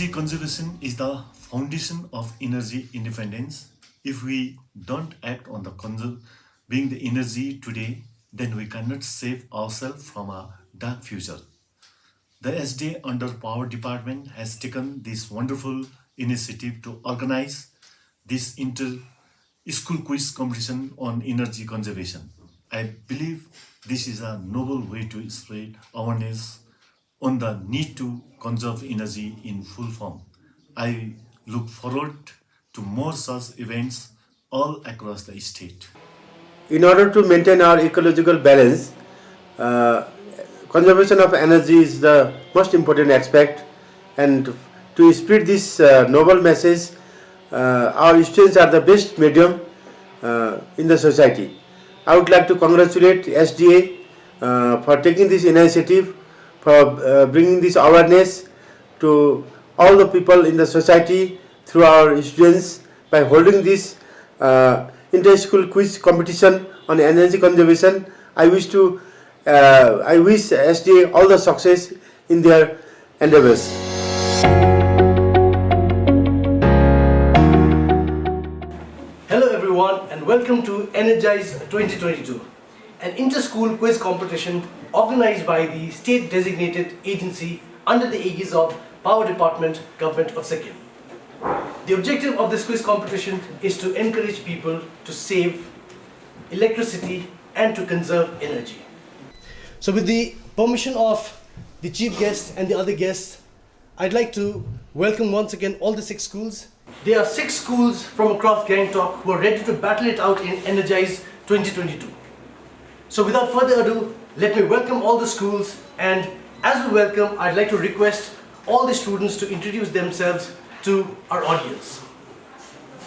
Energy conservation is the foundation of energy independence. If we don't act on the being the energy today, then we cannot save ourselves from a dark future. The SDA under Power Department has taken this wonderful initiative to organize this inter-school quiz competition on energy conservation. I believe this is a noble way to spread awareness on the need to conserve energy in full form. I look forward to more such events all across the state. In order to maintain our ecological balance, uh, conservation of energy is the most important aspect, and to spread this noble message, our students are the best medium in the society. I would like to congratulate SDA for taking this initiative, for bringing this awareness to all the people in the society through our students by holding this inter-school quiz competition on energy conservation. I wish SDA all the success in their endeavors. Hello everyone and welcome to Energized 2022, an inter-school quiz competition organized by the state designated agency under the aegis of Power Department, Government of Sikkim. The objective of this quiz competition is to encourage people to save electricity and to conserve energy. So with the permission of the chief guest and the other guests, I'd like to welcome once again all the 6 schools. There are 6 schools from across Gangtok who are ready to battle it out in Energized 2022. So without further ado, let me welcome all the schools, and as we welcome, I'd like to request all the students to introduce themselves to our audience.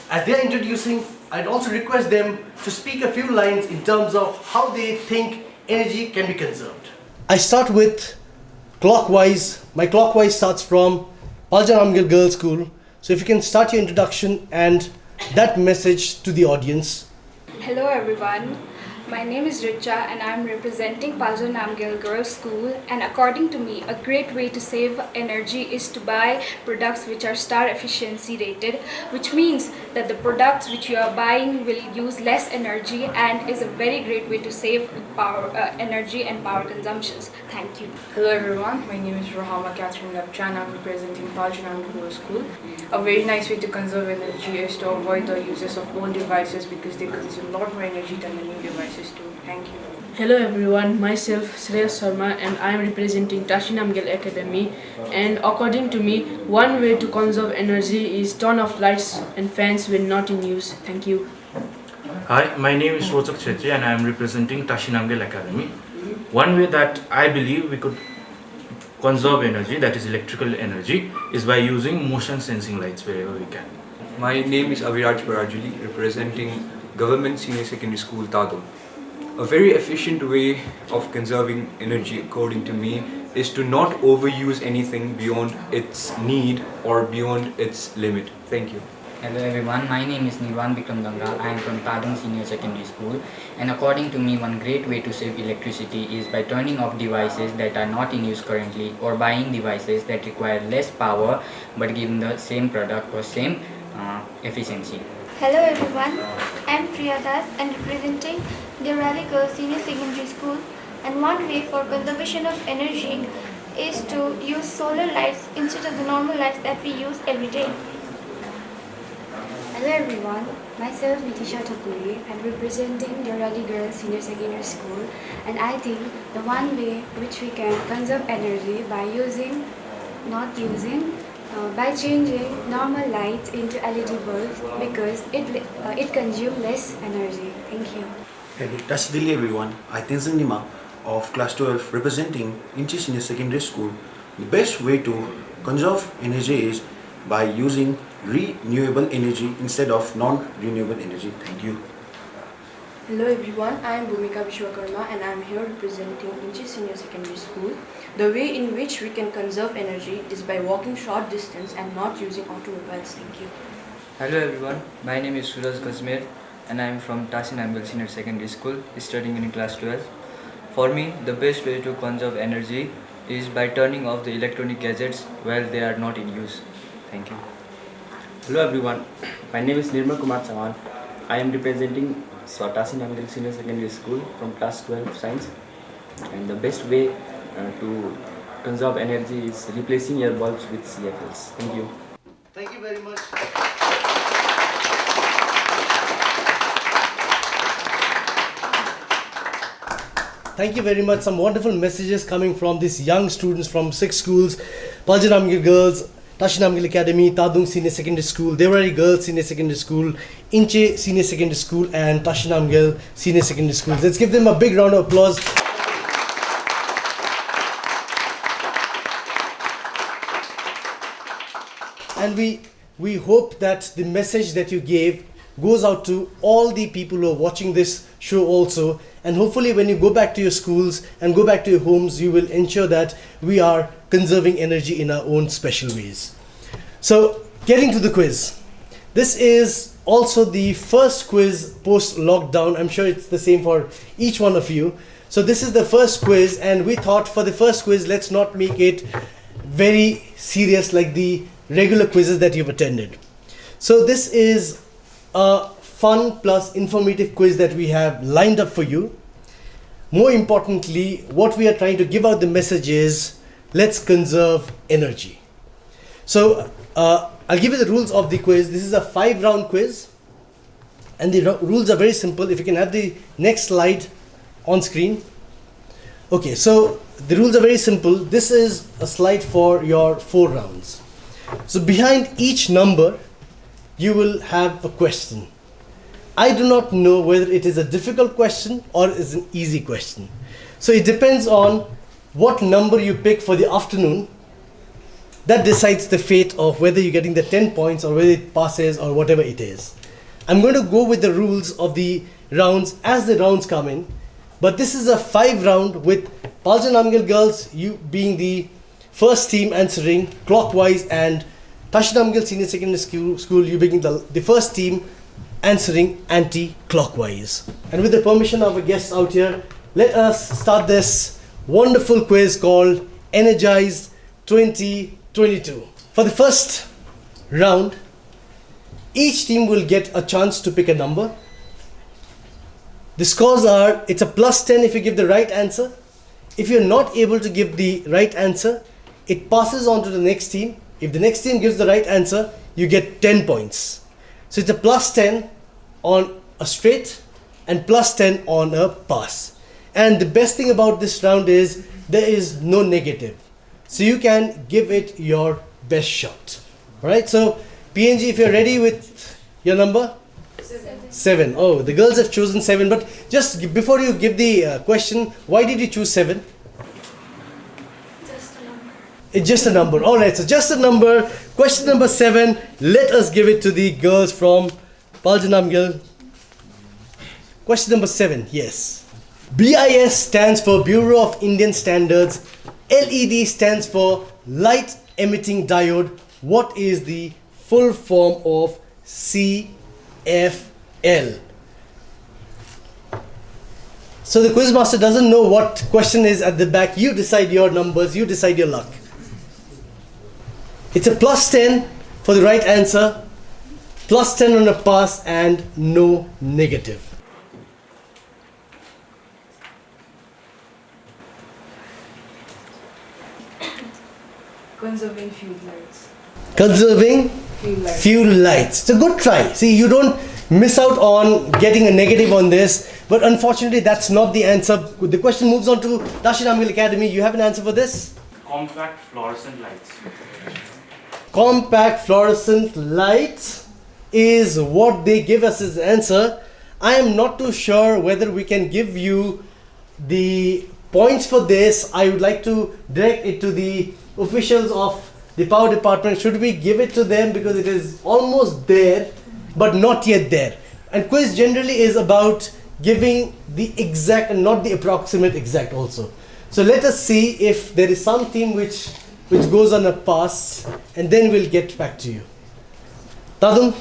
As they are introducing, I'd also request them to speak a few lines in terms of how they think energy can be conserved. I start with clockwise. My clockwise starts from Paljanamgil Girls School. So if you can start your introduction and that message to the audience. Hello everyone, my name is Richa and I am representing Paljan Namgyal Girls School, and according to me, a great way to save energy is to buy products which are star efficiency rated, which means that the products which you are buying will use less energy and is a very great way to save energy and power consumptions. Thank you. Hello everyone, my name is Rahama Catherine Lapcha and I'm representing Paljanam Girls School. A very nice way to conserve energy is to avoid the uses of old devices because they consume a lot more energy than the new devices do. Thank you. Hello everyone, myself Shreyas Sharma and I am representing Tashinamgel Academy, and according to me, one way to conserve energy is turn off lights and fans when not in use. Thank you. Hi, my name is Rochak Chetri and I am representing Tashinamgel Academy. One way that I believe we could conserve energy, that is electrical energy, is by using motion sensing lights wherever we can. My name is Aviraj Barajuli, representing Government Senior Secondary School, Tadum. A very efficient way of conserving energy, according to me, is to not overuse anything beyond its need or beyond its limit. Thank you. Hello everyone, my name is Nirvan Vikram Dangal. I am from Padang Senior Secondary School, and according to me, one great way to save electricity is by turning off devices that are not in use currently or buying devices that require less power but give the same product or same efficiency. Hello everyone, I am Priya Das and representing Dewaker Senior Secondary School, and one way for conservation of energy is to use solar lights instead of the normal lights that we use every day. Hello everyone, myself Nitisha Thakuri. I'm representing Dewaker Girls Senior Secondary School, and I think the one way which we can conserve energy by changing normal lights into LED bulbs because it consumes less energy. Thank you. Hello, Tasdili everyone. I Tenzin Nima of class 12 representing Inchi Senior Secondary School. The best way to conserve energy is by using renewable energy instead of non-renewable energy. Thank you. Hello everyone, I am Bhumika Vishwakarma and I am here representing Inchi Senior Secondary School. The way in which we can conserve energy is by walking short distance and not using automobiles. Thank you. Hello everyone, my name is Suraj Gazmer and I am from Tasin Ambel Senior Secondary School, studying in class 12. For me, the best way to conserve energy is by turning off the electronic gadgets while they are not in use. Thank you. Hello everyone, my name is Nirmal Kumar Chauhan. I am representing Swatasi Namgyal Senior Secondary School from class 12 science, and the best way to conserve energy is replacing your bulbs with CFLs. Thank you. Thank you very much. Thank you very much. Some wonderful messages coming from these young students from 6 schools: Palja Namgyal Girls, Tashi Namgyal Academy, Tadung Senior Secondary School, Dewaker Girls Senior Secondary School, Inche Senior Secondary School, and Tashi Namgyal Senior Secondary School. Let's give them a big round of applause. And we hope that the message that you gave goes out to all the people who are watching this show also, and hopefully when you go back to your schools and go back to your homes, you will ensure that we are conserving energy in our own special ways. So getting to the quiz, this is also the first quiz post lockdown. I'm sure it's the same for each one of you. So this is the first quiz, and we thought for the first quiz, let's not make it very serious like the regular quizzes that you've attended. So this is a fun plus informative quiz that we have lined up for you. More importantly, what we are trying to give out the message is, let's conserve energy. So I'll give you the rules of the quiz. This is a 5-round quiz, and the rules are very simple. If you can have the next slide on screen. Okay, so the rules are very simple. This is a slide for your 4 rounds. So behind each number, you will have a question. I do not know whether it is a difficult question or is an easy question. So it depends on what number you pick for the afternoon. That decides the fate of whether you're getting the 10 points or whether it passes or whatever it is. I'm going to go with the rules of the rounds as the rounds come in. But this is a 5-round with Palja Namgyal Girls, you being the first team answering clockwise, and Tashi Namgyal Senior Secondary School, you being the first team answering anti-clockwise. And with the permission of our guests out here, let us start this wonderful quiz called Energized 2022. For the first round, each team will get a chance to pick a number. The scores are, it's a +10 if you give the right answer. If you're not able to give the right answer, it passes on to the next team. If the next team gives the right answer, you get 10 points. So it's a +10 on a straight and +10 on a pass. And the best thing about this round is there is no negative. So you can give it your best shot. Alright, so PNG, if you're ready with your number? 7. Oh, the girls have chosen 7. But just before you give the question, why did you choose 7? Just a number. It's just a number. Alright, so just a number. Question number 7. Let us give it to the girls from Palja Namgyal. Question number 7. Yes. BIS stands for Bureau of Indian Standards. LED stands for Light Emitting Diode. What is the full form of CFL? So the quizmaster doesn't know what question is at the back. You decide your numbers, you decide your luck. It's a +10 for the right answer, +10 on a pass, and no negative. Conserving fuel lights. Conserving Fuel lights. fuel lights. It's a good try. See, you don't miss out on getting a negative on this, but unfortunately that's not the answer. The question moves on to Tashi Namgyal Academy. You have an answer for this? Compact fluorescent lights. Compact fluorescent light is what they give us as the answer. I am not too sure whether we can give you the points for this. I would like to direct it to the officials of the power department. Should we give it to them, because it is almost there but not yet there. And quiz generally is about giving the exact and not the approximate exact also. So let us see if there is some team which goes on a pass, and then we'll get back to you. Tadum?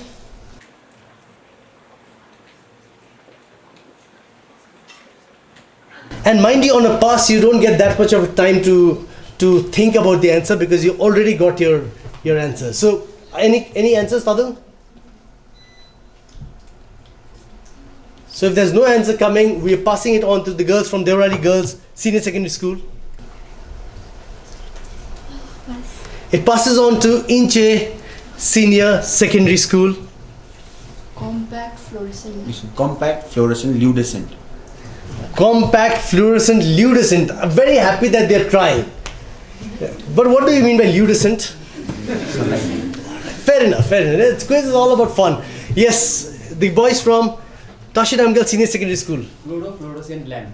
And mind you, on a pass you don't get that much of time to think about the answer, because you already got your answer. So Any answers, Tadung? So if there's no answer coming, we are passing it on to the girls from Dewarali Girls Senior Secondary School. It passes on to Inche Senior Secondary School. Compact fluorescent. Compact fluorescent luminescent. Compact fluorescent luminescent. I'm very happy that they're trying. But what do you mean by luminescent? Fair enough, fair enough. This quiz is all about fun. Yes, the boys from Tashinamgal Senior Secondary School. Chlorofluorescent lamp.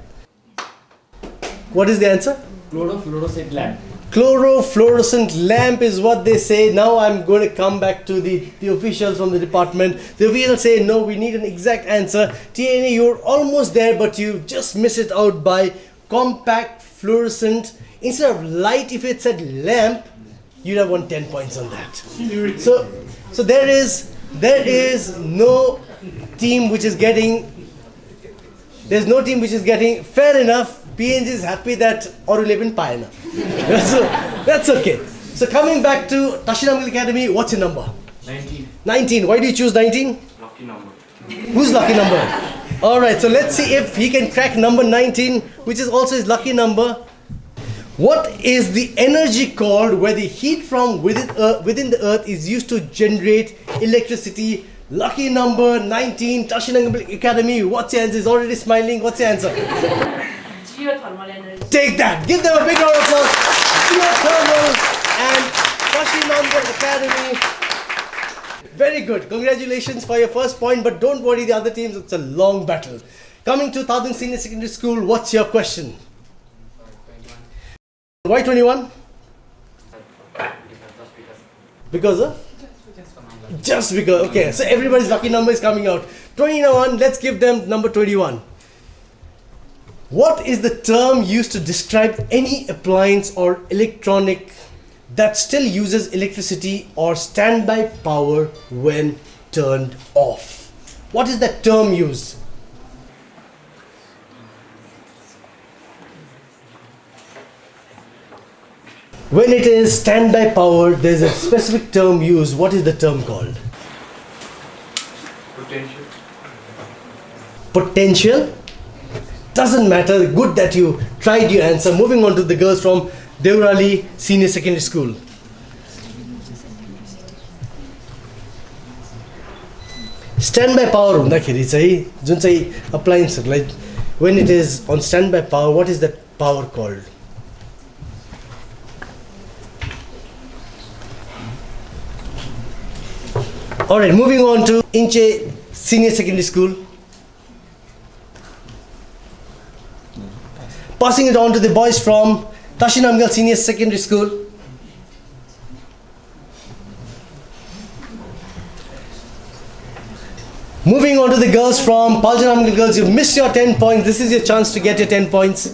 What is the answer? Chlorofluorescent lamp. Chlorofluorescent lamp is what they say. Now I'm going to come back to the officials from the department. The officials say no, we need an exact answer. TNA, you're almost there, but you just miss it out by compact fluorescent. Instead of light, if it said lamp, you'd have won 10 points on that. So there is no team which is getting. There's no team which is getting. Fair enough. PNG is happy that Orulevin Paina. So that's okay. So coming back to Tashinamgal Academy, what's your number? 19. 19. Why do you choose 19? Lucky number. Who's lucky number? Alright, so let's see if he can crack number 19, which is also his lucky number. What is the energy called where the heat from within the earth is used to generate electricity? Lucky number 19, Tashinamgal Academy. What's your answer? He's already smiling. What's your answer? Geothermal energy. Take that. Give them a big round of applause. Geothermal and Tashinamgal Academy. Very good. Congratulations for your first point, but don't worry the other teams. It's a long battle. Coming to Tadung Senior Secondary School, what's your question? Why 21? Because of? Just because. Okay, so everybody's lucky number is coming out. 21, let's give them number 21. What is the term used to describe any appliance or electronic that still uses electricity or standby power when turned off? What is that term used? When it is standby power, there's a specific term used. What is the term called? Potential. Potential? Doesn't matter. Good that you tried your answer. Moving on to the girls from Dewarali Senior Secondary School. Standby power हुँदाखेरि चाहिँ जुन चाहिँ applianceहरूलाई when it is on standby power, what is that power called? Alright, moving on to Inche Senior Secondary School. Passing it on to the boys from Tashinamgal Senior Secondary School. Moving on to the girls from Paljanamgal Girls. You've missed your 10 points. This is your chance to get your 10 points.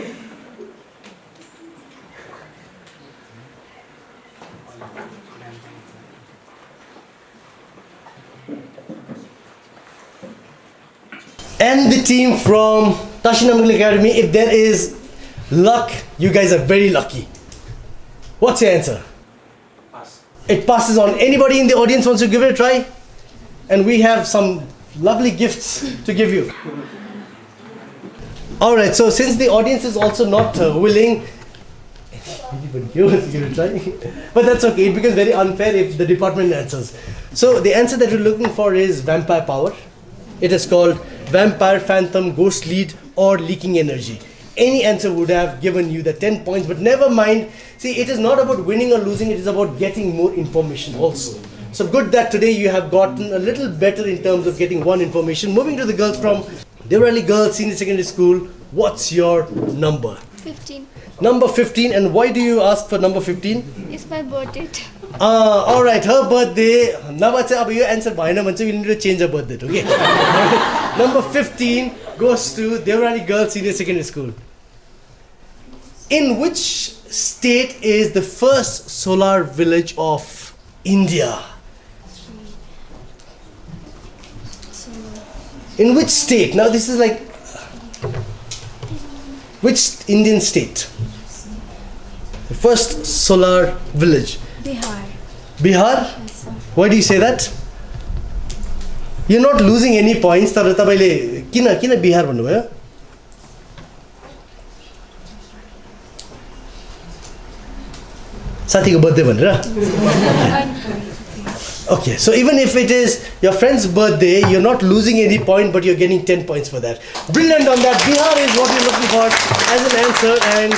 And the team from Tashinamgal Academy, if there is luck, you guys are very lucky. What's your answer? Pass. It passes on. Anybody in the audience wants to give it a try? And we have some lovely gifts to give you. Alright, so since the audience is also not willing, anybody wants to give it a try? But that's okay, it becomes very unfair if the department answers. So the answer that we're looking for is vampire power. It is called vampire, phantom, ghost lead or leaking energy. Any answer would have given you the 10 points, but never mind. See, it is not about winning or losing, it is about getting more information also. So good that today you have gotten a little better in terms of getting one information. Moving to the girls from Dewarali Girls Senior Secondary School, what's your number? 15. Number 15, and why do you ask for number 15? It's my birthday. Alright, her birthday. Now you answer by we need to change her birthday, okay? Number 15 goes to Dewarali Girls Senior Secondary School. In which state is the first solar village of India? In which state? Now this is like, which Indian state? The first solar village. Bihar. Bihar? Yes, sir. Why do you say that? You're not losing any points. तर तपाईले किन बिहार भन्नुभयो? साथीको birthday भनेर? Okay, so even if it is your friend's birthday, you're not losing any point, but you're getting 10 points for that. Brilliant on that. Bihar is what you're looking for as an answer, and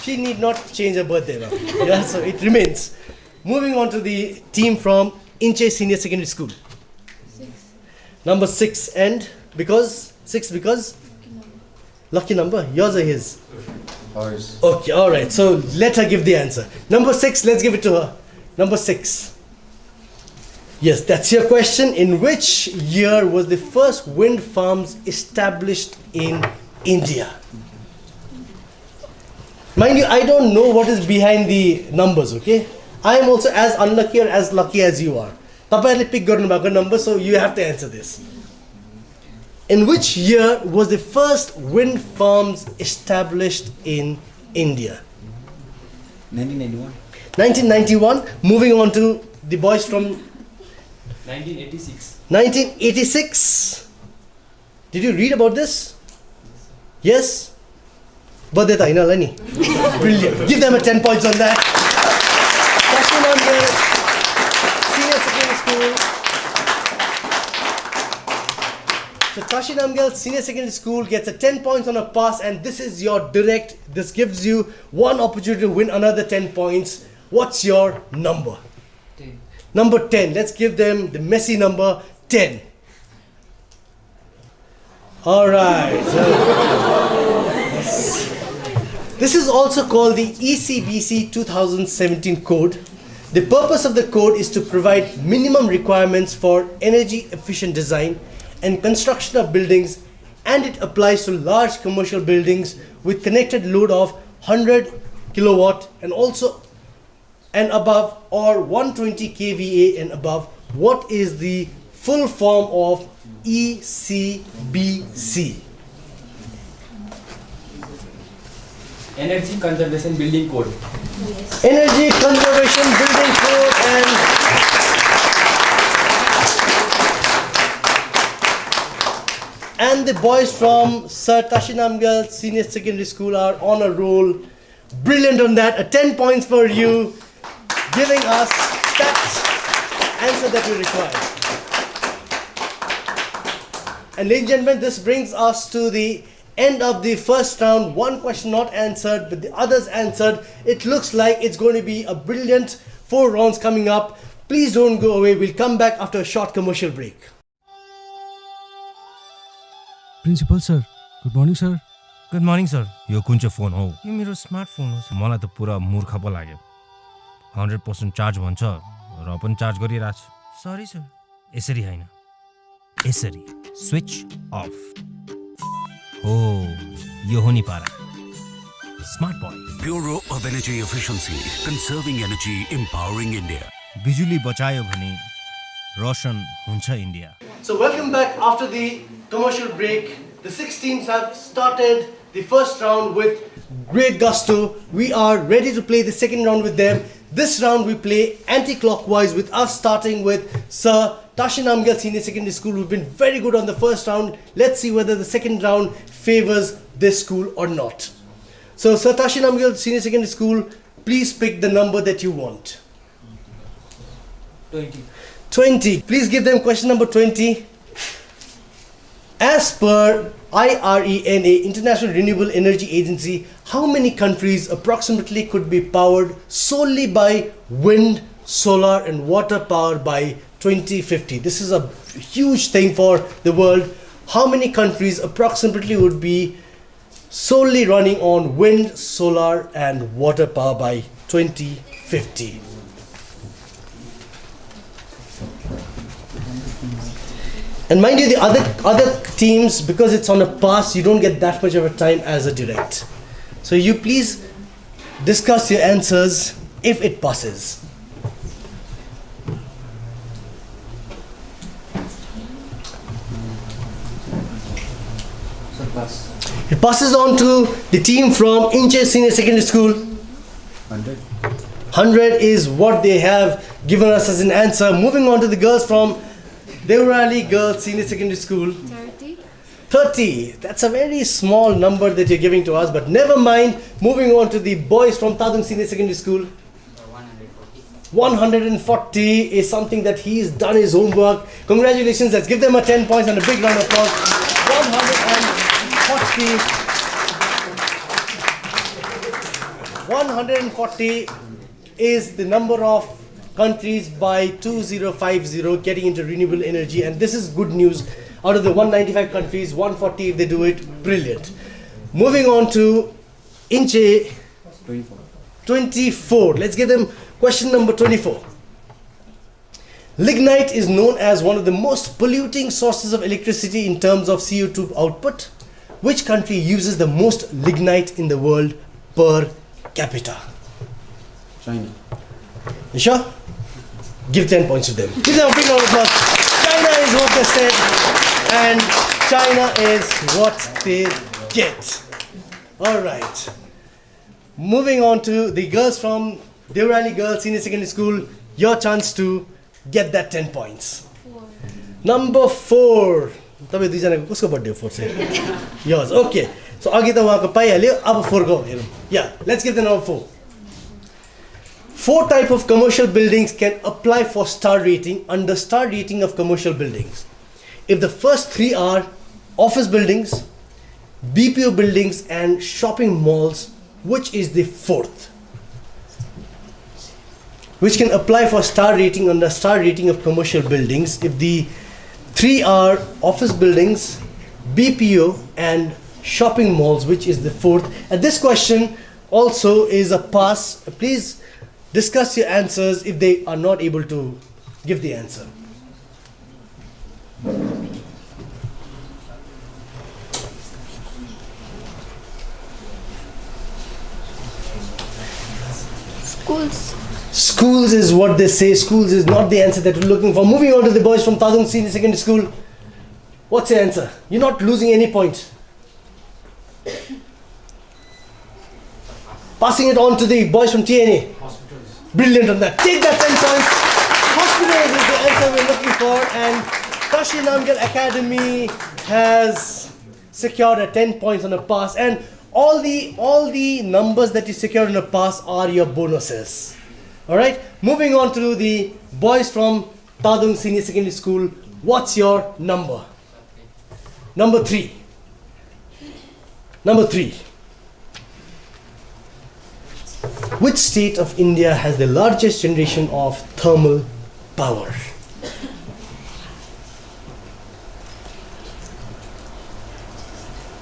she need not change her birthday now. Yeah, so it remains. Moving on to the team from Inche Senior Secondary School. 6. Number 6, and because? 6 because? Lucky number. Yours or his? Ours. Okay, alright, so let her give the answer. Number 6, let's give it to her. Number 6. Yes, that's your question. In which year was the first wind farms established in India? Mind you, I don't know what is behind the numbers, okay? I am also as unlucky or as lucky as you are. Tapaile pick garnu bhako number, so you have to answer this. In which year was the first wind farms established in India? 1991. 1991. Moving on to the boys from 1986. 1986. Did you read about this? Yes? Birthday ta haina hola ni? Brilliant. Give them a 10 points on that. Second on here, Senior Secondary School. So Tashi Namgyal Senior Secondary School gets a 10 points on a pass, and this is your direct. This gives you one opportunity to win another 10 points. What's your number? 10. Number 10. Let's give them the messy number 10. Alright. This is also called the ECBC 2017 code. The purpose of the code is to provide minimum requirements for energy efficient design and construction of buildings, and it applies to large commercial buildings with connected load of 100 kilowatt and above, or 120 kVA and above. What is the full form of ECBC? Energy Conservation Building Code. Yes. Energy Conservation Building Code, and the boys from Sir Tashi Namgyal Senior Secondary School are on a roll. Brilliant on that. A 10 points for you, giving us that answer that we require. And ladies and gentlemen, this brings us to the end of the first round. One question not answered, but the others answered. It looks like it's going to be a brilliant 4 rounds coming up. Please don't go away. We'll come back after a short commercial break. Principal sir, good morning sir. Good morning sir. यो कुन चाहिँ phone हो? यो मेरो smartphone हो sir. मलाई त पुरा मूर्ख पो लाग्यो. 100% चार्ज भन्छ र पनि चार्ज गरिरहेछ. सरी सर. यसरी हैन. यसरी स्विच अफ. हो यो हो नि पारा. Smart boy. Bureau of Energy Efficiency, conserving energy, empowering India. बिजुली बचायो भने रोशन हुन्छ India. So welcome back after the commercial break. The 6 teams have started the first round with great gusto. We are ready to play the second round with them. This round we play anti-clockwise, with us starting with Sir Tashi Namgyal Senior Secondary School, who've been very good on the first round. Let's see whether the second round favors this school or not. So Sir Tashi Namgyal Senior Secondary School, please pick the number that you want. 20. Please give them question number 20. As per IRENA, International Renewable Energy Agency, how many countries approximately could be powered solely by wind, solar and water power by 2050? This is a huge thing for the world. How many countries approximately would be solely running on wind, solar and water power by 2050? And mind you, the other teams, because it's on a pass, you don't get that much of a time as a direct. So you please discuss your answers if it passes. It passes on to the team from Inche Senior Secondary School. 100. 100 is what they have given us as an answer. Moving on to the girls from Dewaker Girls Senior Secondary School. 30. 30. That's a very small number that you're giving to us, but never mind. Moving on to the boys from Tadung Senior Secondary School. 140 is something that he's done his homework. Congratulations. Let's give them a 10 points and a big round of applause. 140 is the number of countries by 2050 getting into renewable energy, and this is good news. Out of the 195 countries, 140 if they do it, brilliant. Moving on to Inche 24. Let's give them question number 24. Lignite is known as one of the most polluting sources of electricity in terms of CO2 output. Which country uses the most lignite in the world per capita? China. You sure? Give 10 points to them. Give them a big round of applause. China is what they said, and China is what they get. Alright. Moving on to the girls from Dewaker Girls Senior Secondary School. Your chance to get that 10 points. Number 4. तपाईँ दुईजनाको कसको birthday हो 4 चाहिँ? Yours. Okay. So अघि त उहाँको पाइहाल्यो. अब 4 को हेरौँ. Yeah, let's give the number 4. 4 types of commercial buildings can apply for star rating under star rating of commercial buildings. If the first 3 are office buildings, BPO buildings and shopping malls, which is the 4th? Which can apply for star rating under star rating of commercial buildings if the 3 are office buildings, BPO and shopping malls, which is the 4th. And this question also is a pass. Please discuss your answers if they are not able to give the answer. Schools. Schools is what they say. Schools is not the answer that we're looking for. Moving on to the boys from Tadung Senior Secondary School. What's your answer? You're not losing any points. Passing it on to the boys from TNA. Hospitals. Brilliant on that. Take that 10 points. Hospitals is the answer we're looking for, and Tashi Namgyal Academy has secured a 10 points on a pass, and all the numbers that you secured on a pass are your bonuses. Alright, moving on to the boys from Tadung Senior Secondary School. What's your number? Number 3. Number 3. Which state of India has the largest generation of thermal power?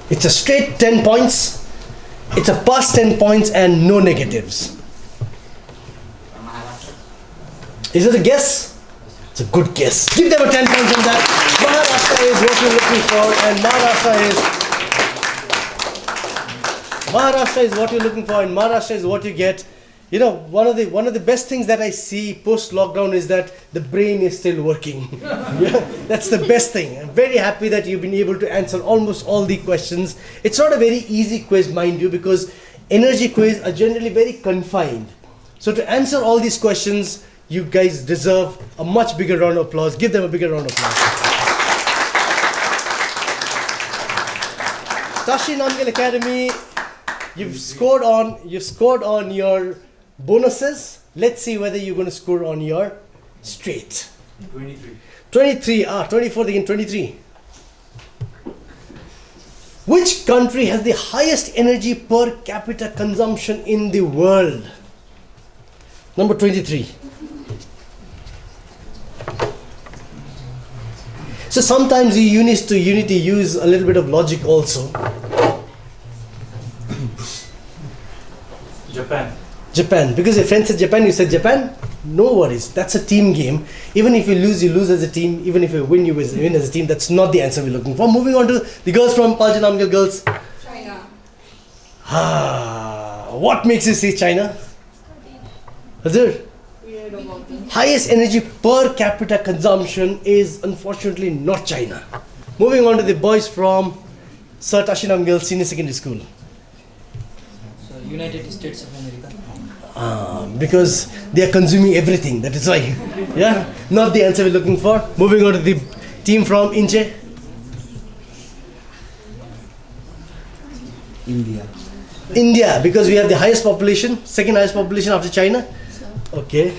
It's a straight 10 points. It's a pass 10 points and no negatives. Is it a guess? It's a good guess. Give them a 10 points on that. Maharashtra is what you're looking for, and Maharashtra is what you're looking for, and Maharashtra is what you get. You know, one of the best things that I see post lockdown is that the brain is still working. Yeah, that's the best thing. I'm very happy that you've been able to answer almost all the questions. It's not a very easy quiz, mind you, because energy quiz are generally very confined. So to answer all these questions, you guys deserve a much bigger round of applause. Give them a bigger round of applause. Tashi Namgyal Academy, you've scored on your bonuses. Let's see whether you're going to score on your straight. 23. 23. 24 again, 23. Which country has the highest energy per capita consumption in the world? Number 23. So sometimes you need to use a little bit of logic also. Japan. Because your friend said Japan, you said Japan? No worries. That's a team game. Even if you lose as a team. Even if you win, you win as a team. That's not the answer we're looking for. Moving on to the girls from Paljan Namgyal Girls. China. What makes you say China? Hazir? Highest energy per capita consumption is unfortunately not China. Moving on to the boys from Sir Tashi Namgyal Senior Secondary School. So United States of America. Because they are consuming everything, that is why. Yeah, not the answer we're looking for. Moving on to the team from Inche. India. India, because we have the highest population, second highest population after China. Okay,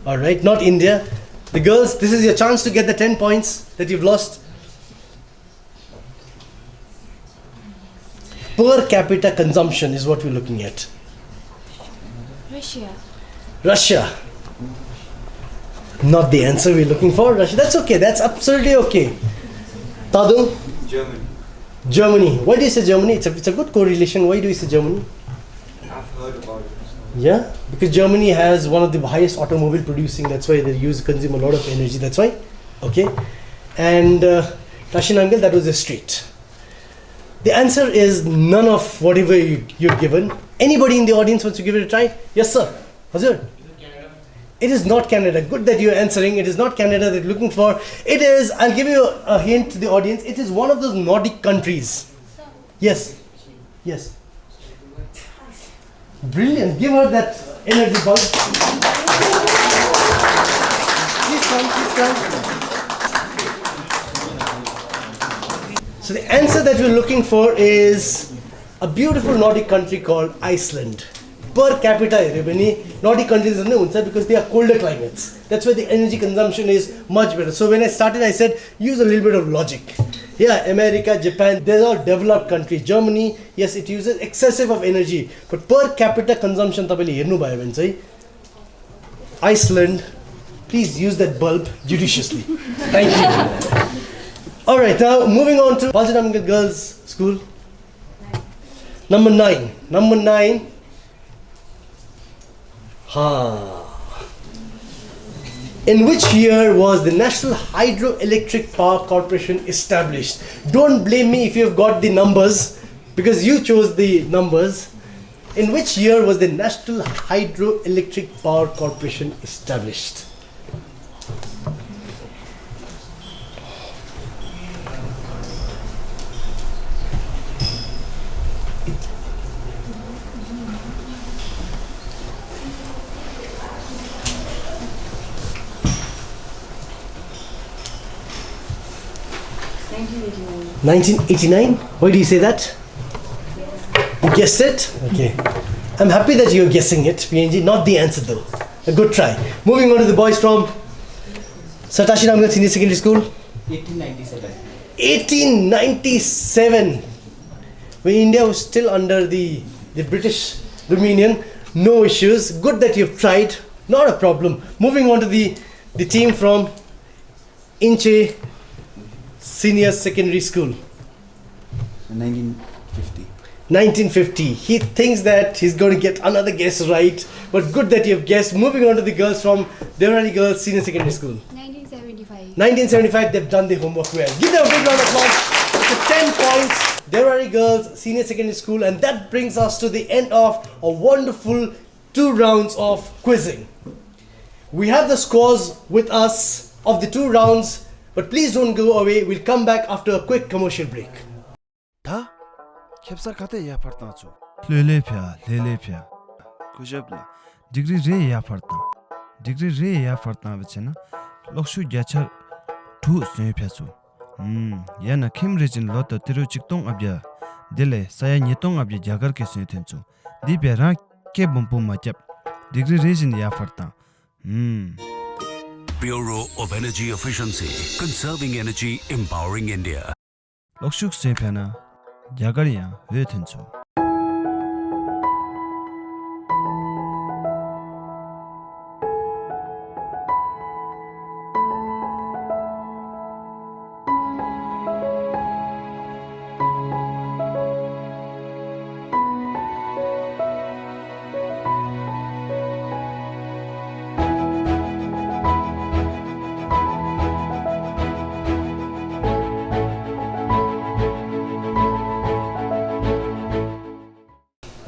all right, not India. The girls, this is your chance to get the 10 points that you've lost. Per capita consumption is what we're looking at. Russia. Russia. Not the answer we're looking for. Russia. That's okay. That's absolutely okay. Tadu? Germany. Germany. Why do you say Germany? It's a good correlation. Why do you say Germany? I've heard about it. Yeah, because Germany has one of the highest automobile producing. That's why they consume a lot of energy. That's why. Okay. And Tashin Angle, that was a straight. The answer is none of whatever you're given. Anybody in the audience wants to give it a try? Yes, sir. Hazur? It is not Canada. Good that you're answering. It is not Canada that you're looking for. It is, I'll give you a hint to the audience. It is one of those Nordic countries. Yes. Yes. Brilliant. Give her that energy bulb. Please come, please come. So the answer that we're looking for is a beautiful Nordic country called Iceland. Per capita, Nordic countries because they are colder climates. That's why the energy consumption is much better. So when I started, I said use a little bit of logic. Yeah, America, Japan, they're all developed countries. Germany, yes, it uses excessive of energy, but per capita consumption, Iceland, please use that bulb judiciously. Thank you. All right, now moving on to Baljanamgal Girls School. Number 9. Number 9. In which year was the National Hydroelectric Power Corporation established? Don't blame me if you've got the numbers, because you chose the numbers. In which year was the National Hydroelectric Power Corporation established? $1989. 1989? Why do you say that? You guessed it? Okay. I'm happy that you're guessing it, PNG. Not the answer though. A good try. Moving on to the boys from Satashi Ramgal Senior Secondary School. 1897. 1897. When India was still under the British Dominion. No issues. Good that you've tried. Not a problem. Moving on to the team from Inche Senior Secondary School. 1950. 1950. He thinks that he's going to get another guess right, but good that you've guessed. Moving on to the girls from Dewaker Girls Senior Secondary School. 1975. 1975, they've done their homework well. Give them a big round of applause. It's 10 points. Dewaker Girls Senior Secondary School, and that brings us to the end of a wonderful 2 rounds of quizzing. We have the scores with us of the 2 rounds, but please don't go away. We'll come back after a quick commercial break. 다 캡살 카테 야 파르타초 레레피아 कुजबला degree रे या फर्ता बचेना लक्ष्य ग्याचा ठु से फ्यासु या न खिम resin लत तिरु चिक्तों अब्या दिले साया नितों अब्या जागर के से थेंचो दिप्या रा के बम्पु माचप डिग्री रेजिन या फर्ता Bureau of Energy Efficiency, conserving energy, empowering India. लक्ष्य से फ्याना जागरिया वे थेंचो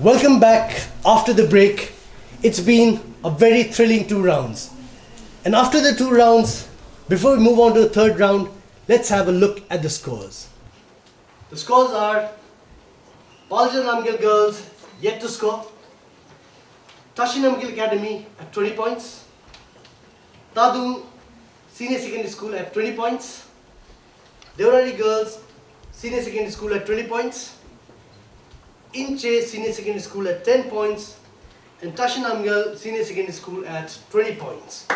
Welcome back after the break. It's been a very thrilling 2 rounds. And after the 2 rounds, before we move on to the 3rd round, let's have a look at the scores. The scores are Baljan Ramgil girls yet to score. Tashinamgil Academy at 20 points. Tadung Senior Secondary School at 20 points. Dewaker Girls Senior Secondary School at 20 points. Inche Senior Secondary School at 10 points. And Tashinamgil Senior Secondary School at 20 points.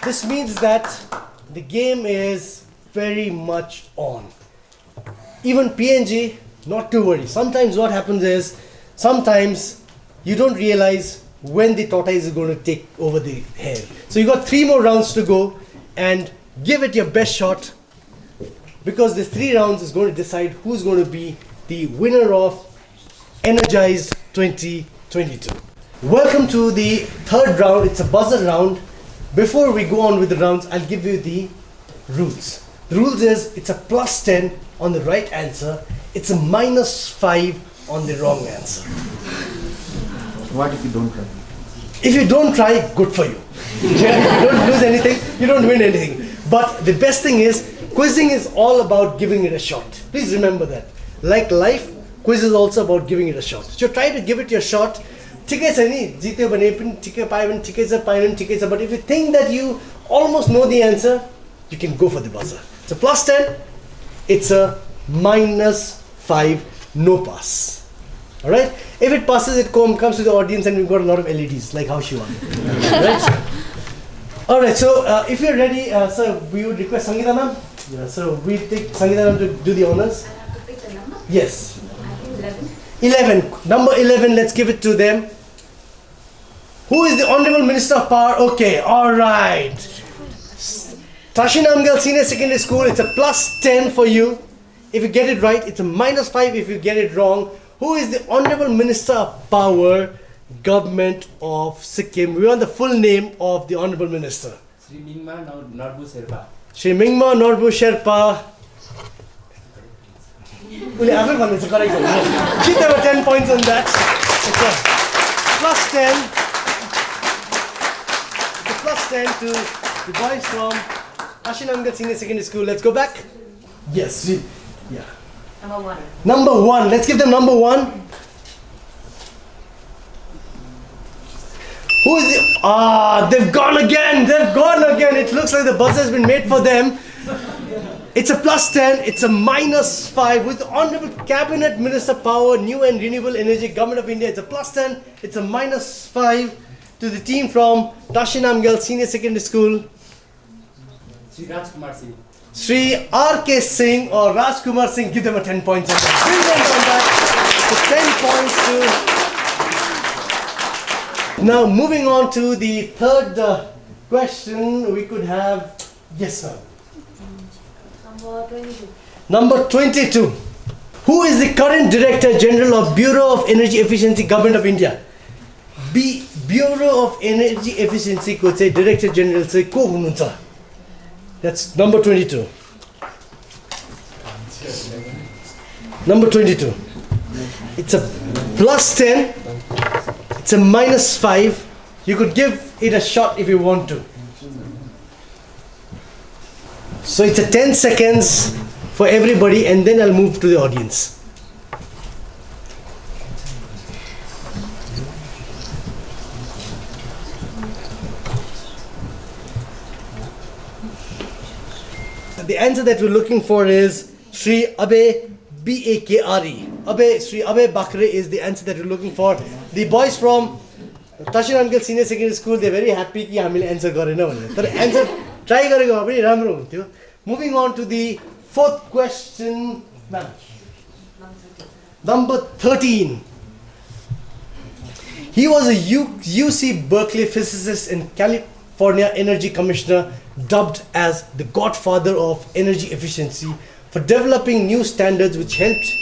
This means that the game is very much on. Even PNG, not to worry. Sometimes what happens is, sometimes you don't realize when the tortoise is going to take over the hare. So you got 3 more rounds to go and give it your best shot, because the 3 rounds is going to decide who's going to be the winner of Energized 2022. Welcome to the 3rd round. It's a buzzer round. Before we go on with the rounds, I'll give you the rules. The rules is, it's a plus 10 on the right answer. It's a minus 5 on the wrong answer. What if you don't try? If you don't try, good for you. You don't lose anything, you don't win anything. But the best thing is, quizzing is all about giving it a shot. Please remember that. Like life, quiz is also about giving it a shot. So try to give it your shot. But if you think that you almost know the answer, you can go for the buzzer. It's a plus 10, it's a minus 5, no pass. Alright? If it passes, it comes to the audience and we've got a lot of LEDs, like how she won. Right? Alright, so if you're ready, sir, we would request Sangeeta ma'am. Yeah, so we take Sangeeta ma'am to do the honors. I have to pick the number? Yes. 11. 11. Number 11, let's give it to them. Who is the Honorable Minister of Power? Okay, alright. Tashinamgil Senior Secondary School, it's a plus 10 for you. If you get it right, it's a minus 5 if you get it wrong. Who is the Honorable Minister of Power, Government of Sikkim? We want the full name of the Honorable Minister. Sri Mingma Norbu Sherpa. Sri Mingma Norbu Sherpa. It's correct. She there were 10 points on that. It's a plus 10. It's a plus 10 to the boys from Tashinamgil Senior Secondary School. Let's go back. Yes. Yeah. Number 1. Number 1. Let's give them number 1. Who is the... they've gone again. They've gone again. It looks like the buzzer has been made for them. It's a plus 10. It's a minus 5. With the Honorable Cabinet Minister Power, New and Renewable Energy, Government of India, it's a plus 10. It's a minus 5 to the team from Tashinamgil Senior Secondary School. Sri Rajkumar Singh. Sri R.K. Singh or Rajkumar Singh, give them a 10 points on that. Brilliant on that. So 10 points to... Now moving on to the 3rd question, we could have... Yes, sir. Number 22. Number 22. Who is the current Director General of Bureau of Energy Efficiency, Government of India? Bureau of Energy Efficiency could say Director General say ko hununcha. That's number 22. Number 22. It's a plus 10. It's a minus 5. You could give it a shot if you want to. So it's a 10 seconds for everybody and then I'll move to the audience. The answer that we're looking for is Sri Abe Bakre. Sri Abe Bakre is the answer that we're looking for. The boys from Tashinamgil Senior Secondary School, they're very happy कि हामीले answer गरेन भनेर. तर answer try गरेको भए पनि राम्रो हुन्थ्यो. Moving on to the 4th question. Number 13. He was a UC Berkeley physicist and California Energy Commissioner, dubbed as the godfather of energy efficiency for developing new standards which helped.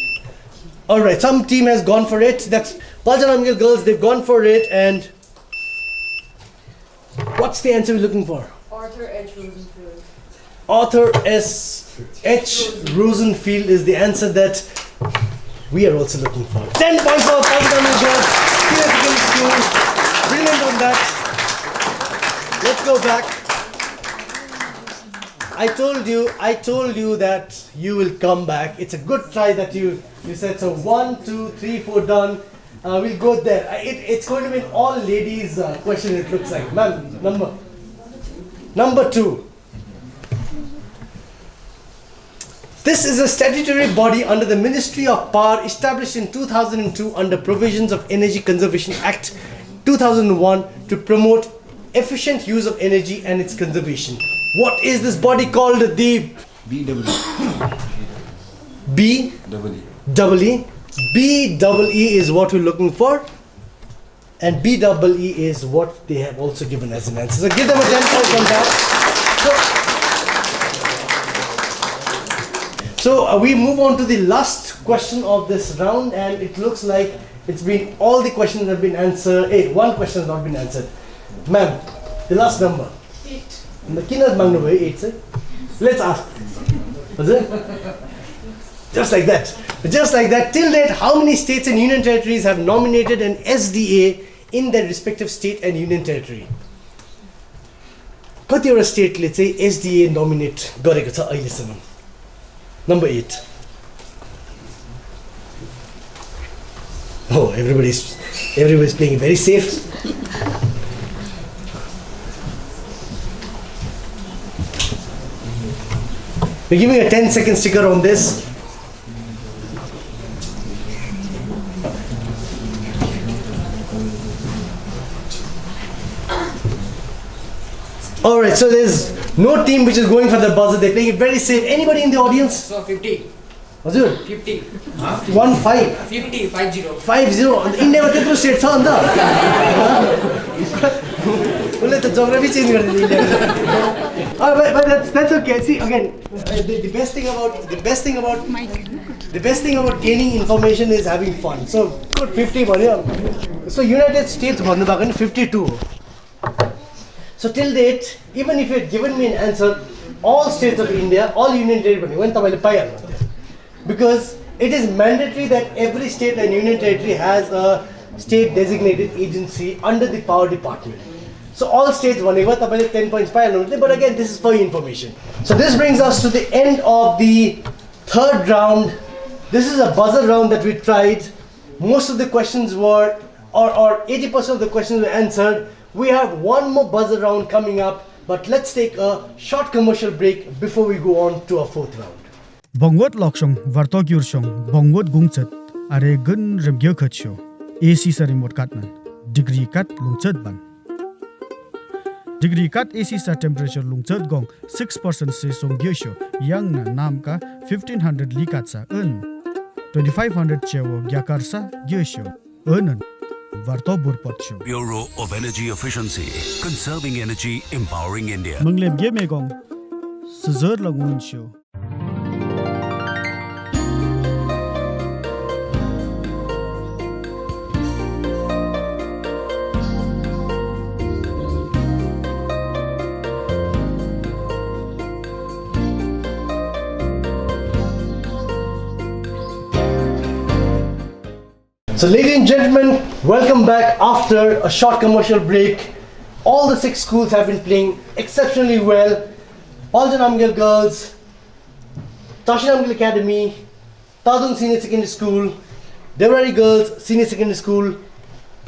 Alright, some team has gone for it. That's Paljanamgil girls, they've gone for it. And what's the answer we're looking for? Arthur H. Rosenfield. Arthur S. H. Rosenfield is the answer that we are also looking for. 10 points for Paljanamgil girls. Brilliant on that. Let's go back. I told you that you will come back. It's a good try that you said so. 1, 2, 3, 4 done. We'll go there. It's going to be an all ladies question. It looks like, ma'am. Number 2. This is a statutory body under the Ministry of Power established in 2002 under provisions of Energy Conservation Act 2001 to promote efficient use of energy and its conservation. What is this body called? The BEE is what we're looking for, and BEE is what they have also given as an answer. So give them a 10 points on that. So we move on to the last question of this round, and it looks like it's been all the questions have been answered. 8. One question has not been answered. Ma'am, the last number. 8. Let's ask. Was it? Just like that. Just like that. Till date, how many states and union territories have nominated an SDA in their respective state and union territory? Katiwata state, let's say, SDA nominate gareko cha ahilesamma. Number 8. Oh, everybody's playing very safe. We're giving a 10-second sticker on this. Alright, so there's no team which is going for the buzzer. They're playing it very safe. Anybody in the audience? So 50. What's it? 50. 1-5. 50. 50. 50. India ma tetro state cha anda. Ulle ta geography change gardidiyo India. But that's okay. See again, the best thing about gaining information is having fun. So good 50 bhanyo. So United States bhannu bhako ni 52. So till date, even if you had given me an answer, all states of India, all union territory, because it is mandatory that every state and union territory has a state designated agency under the power department. So all states, 10 points, but again, this is for your information. So this brings us to the end of the third round. This is a buzzer round that we tried. Most of the questions were, or 80% of the questions were answered. We have one more buzzer round coming up, but let's take a short commercial break before we go on to our fourth round. Bongwot lokshong vartok yurshong bongwot gungchet are gun remgyo khatsho AC sa remote katnan degree kat lungchet ban degree kat AC sa temperature lungchet gong 6% se song gyosho yang na nam ka 1500 likat sa 2500 chewo gyakar sa gyosho Bureau of Energy Efficiency, conserving energy, empowering India. Manglem ge megong suzur lagun show. So ladies and gentlemen, welcome back after a short commercial break. All the 6 schools have been playing exceptionally well. Paljan Amgel Girls, Tashin Amgel Academy, Tadung Senior Secondary School, Dewaker Girls Senior Secondary School,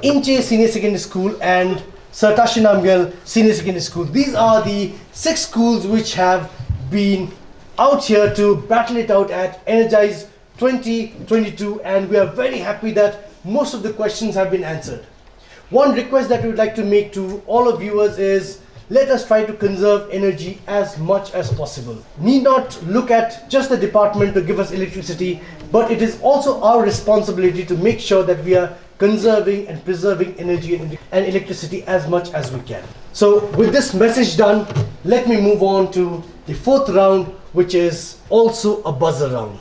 Inche Senior Secondary School and Sir Tashin Amgel Senior Secondary School. These are the 6 schools which have been out here to battle it out at Energized 2022, and we are very happy that most of the questions have been answered. One request that we would like to make to all of viewers is let us try to conserve energy as much as possible. Need not look at just the department to give us electricity, but it is also our responsibility to make sure that we are conserving and preserving energy and electricity as much as we can. So with this message done, let me move on to the fourth round, which is also a buzzer round.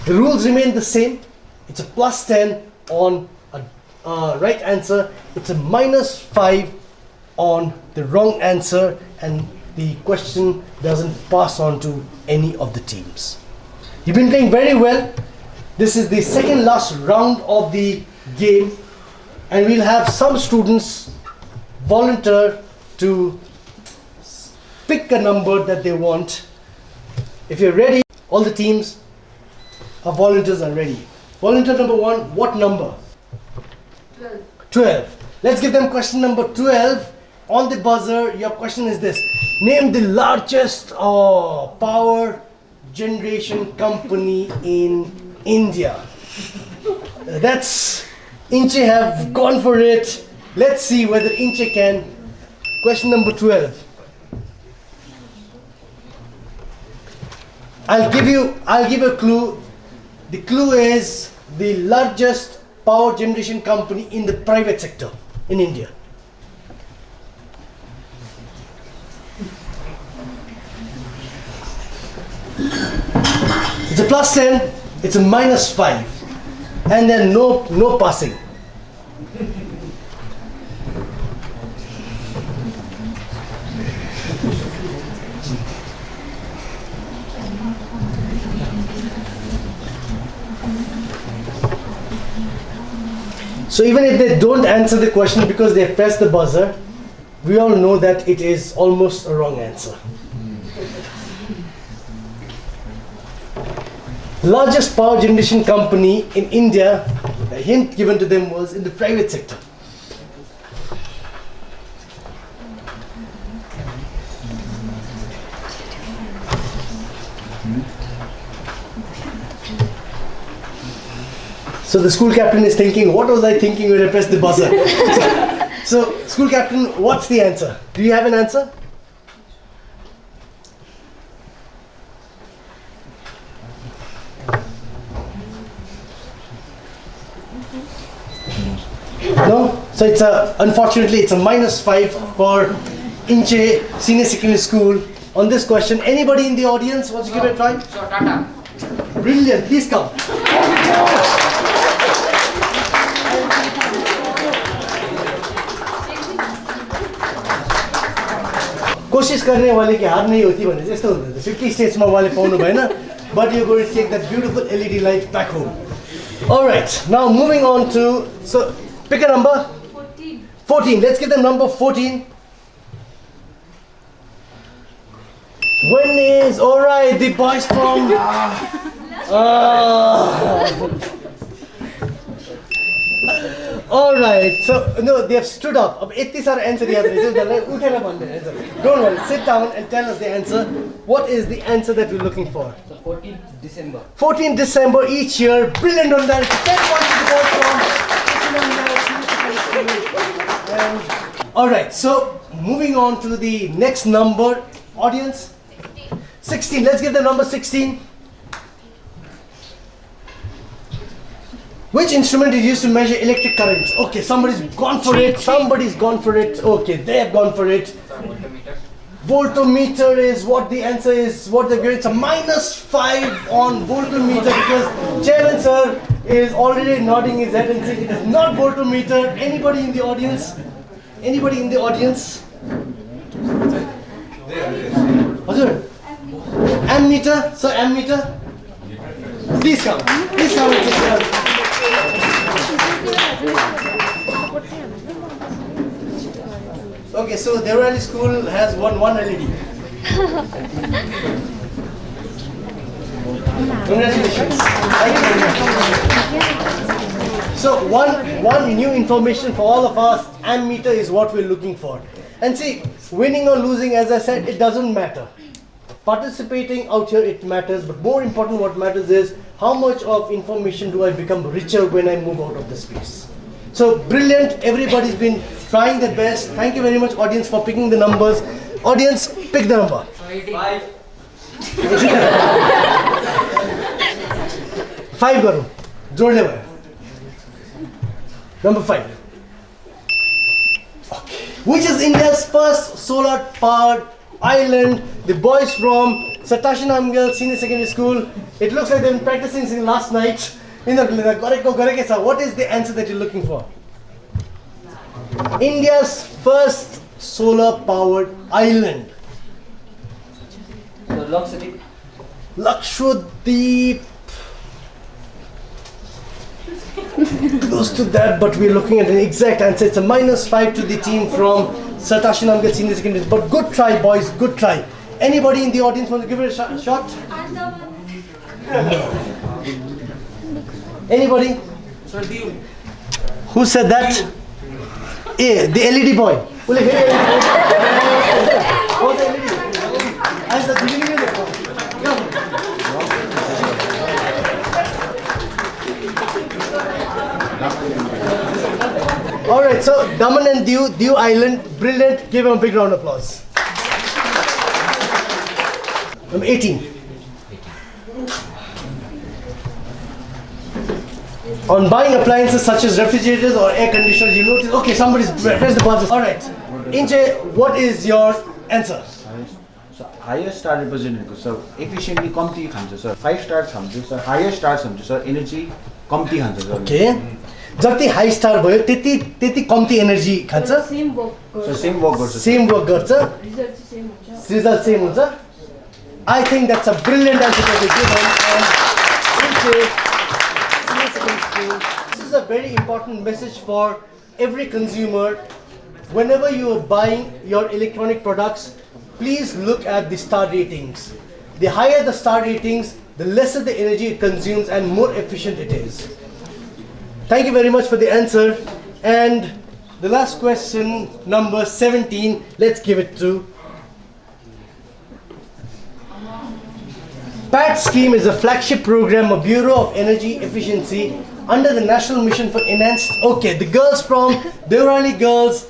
The rules remain the same. It's a plus 10 on a right answer. It's a minus 5 on the wrong answer, and the question doesn't pass on to any of the teams. You've been playing very well. This is the second last round of the game, and we'll have some students volunteer to pick a number that they want. If you're ready, all the teams, our volunteers are ready. Volunteer number 1, what number? 12. 12. Let's give them question number 12. On the buzzer, your question is this. Name the largest power generation company in India. That's Inche have gone for it. Let's see whether Inche can. Question number 12. I'll give a clue. The clue is the largest power generation company in the private sector in India. It's a plus 10, it's a minus 5, and then no passing. So even if they don't answer the question because they pressed the buzzer, we all know that it is almost a wrong answer. Largest power generation company in India, the hint given to them was in the private sector. So the school captain is thinking, what was I thinking when I pressed the buzzer? So school captain, what's the answer? Do you have an answer? No? So unfortunately it's a minus 5 for Inche Senior Secondary School on this question. Anybody in the audience wants to give it a try? So Tata. Brilliant, please come. कोशिश करने वाले की हार नहीं होती भन्ने यस्तो हुन्छ 50 स्टेजमा उहाँले पाउनु भएन but you're going to take that beautiful LED light back home. All right, now moving on to, so pick a number. 14. 14. Let's get them number 14. When is, all right, the boys from all right, so no, they have stood up. Ab yati sara answer yaad rahecha uthera bhanne answer. Don't worry, sit down and tell us the answer. What is the answer that we're looking for? So 14th December. 14th December each year. Brilliant on that. 10 points to the board from. All right, so moving on to the next number. Audience? 16. Let's give the number 16. Which instrument is used to measure electric current? Okay, somebody's gone for it. Somebody's gone for it. Okay, they have gone for it. Voltmeter is what the answer is. What they've given. It's a minus 5 on voltmeter because Chairman sir is already nodding his head and saying it is not voltmeter. Anybody in the audience? Anybody in the audience? Ammeter? Sir, ammeter? Please come. Please come. Okay, so Dewaker school has one LED. Congratulations. Thank you very much. So one new information for all of us, ammeter is what we're looking for. And see, winning or losing, as I said, it doesn't matter. Participating out here, it matters, but more important what matters is how much of information do I become richer when I move out of the space. So brilliant, everybody's been trying their best. Thank you very much audience for picking the numbers. Audience, pick the number. 5. 5 garu. Jodne bhayo. Number 5. Okay. Which is India's first solar powered island? The boys from Satashi Namgyal Senior Secondary School. It looks like they've been practicing since last night. What is the answer that you're looking for? India's first solar powered island. So Lakshadweep. Lakshadweep. Close to that, but we're looking at an exact answer. It's a minus 5 to the team from Satashi Namgyal Senior Secondary. But good try, boys. Good try. Anybody in the audience want to give it a shot? Anybody? Who said that? The LED boy. Alright, so Daman and Diu Island, brilliant. Give them a big round of applause. Number 18. On buying appliances such as refrigerators or air conditioners, you notice, okay, somebody's pressed the buzzer. Alright, Inche, what is your answer? So higher star represented, sir, efficiently कम्ती खान्छ sir. 5 stars खान्छ sir. Higher stars खान्छ sir. Energy कम्ती खान्छ sir. Okay. जति high star भयो त्यति कम्ती एनर्जी खान्छ. Same work गर्छ. Same work गर्छ. Result same हुन्छ. I think that's a brilliant answer that you given. And this is a very important message for every consumer. Whenever you are buying your electronic products, please look at the star ratings. The higher the star ratings, the lesser the energy it consumes and more efficient it is. Thank you very much for the answer. And the last question, number 17, let's give it to PAT scheme is a flagship program of Bureau of Energy Efficiency under the National Mission for Enhanced. Okay, the girls from Dewaker Girls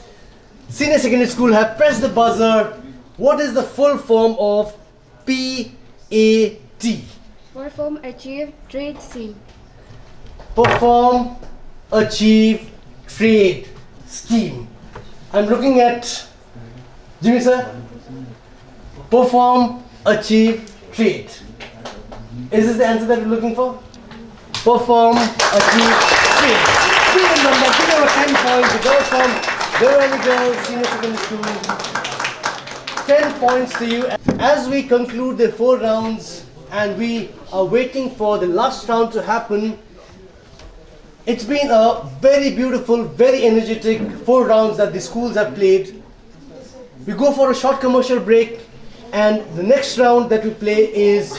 Senior Secondary School have pressed the buzzer. What is the full form of PAT? Perform, Achieve, Trade, Scheme. Perform, Achieve, Trade Scheme. I'm looking at Jimmy sir. Perform, Achieve, Trade. Is this the answer that we're looking for? Perform, Achieve, Trade. Brilliant number. Give them a 10 points. The girls from Dewaker Girls Senior Secondary School. 10 points to you. As we conclude the 4 rounds and we are waiting for the last round to happen, it's been a very beautiful, very energetic 4 rounds that the schools have played. We go for a short commercial break, and the next round that we play is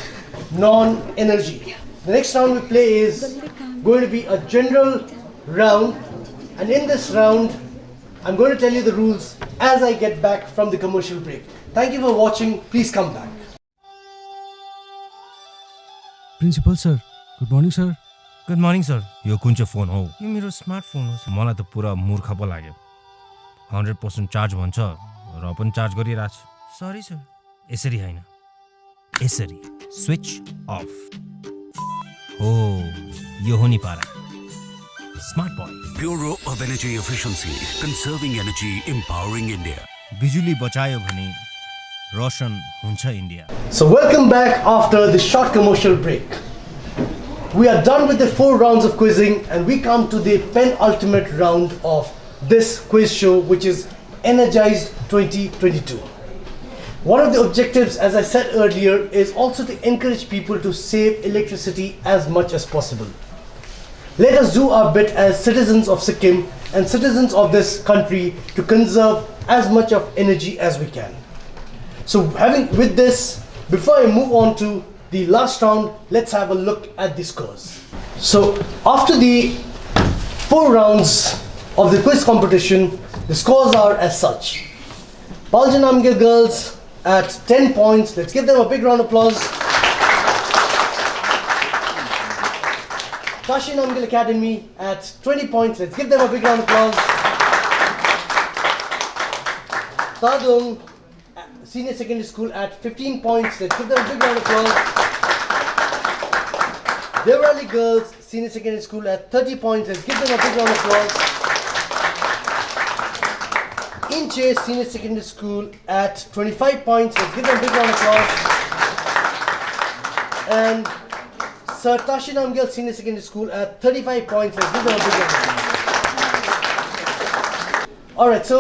non-energy. The next round we play is going to be a general round, and in this round I'm going to tell you the rules as I get back from the commercial break. Thank you for watching. Please come back. Principal sir, good morning sir. Good morning sir. यो कुन चाहिँ phone हो? यो मेरो smartphone हो. मलाई त पुरा मूर्ख पो लाग्यो. 100% चार्ज भन्छ र पनि चार्ज गरिरहेछ. सरी सर. यसरी हैन. यसरी स्विच अफ. हो यो हो नि पारा. Smart boy. Bureau of Energy Efficiency, conserving energy, empowering India. बिजुली बचायो भने रोशन हुन्छ India. So welcome back after the short commercial break. We are done with the 4 rounds of quizzing and we come to the penultimate round of this quiz show, which is Energized 2022. One of the objectives, as I said earlier, is also to encourage people to save electricity as much as possible. Let us do our bit as citizens of Sikkim and citizens of this country to conserve as much of energy as we can. So with this, before I move on to the last round, let's have a look at the scores. So after the 4 rounds of the quiz competition, the scores are as such. Paljanamgir girls at 10 points. Let's give them a big round of applause. Tashinamgil Academy at 20 points. Let's give them a big round of applause. Tadung Senior Secondary School at 15 points. Let's give them a big round of applause. Dewaker Girls Senior Secondary School at 30 points. Let's give them a big round of applause. Inche Senior Secondary School at 25 points. Let's give them a big round of applause. And Sir Tashinamgil Senior Secondary School at 35 points. Let's give them a big round of applause. Alright, so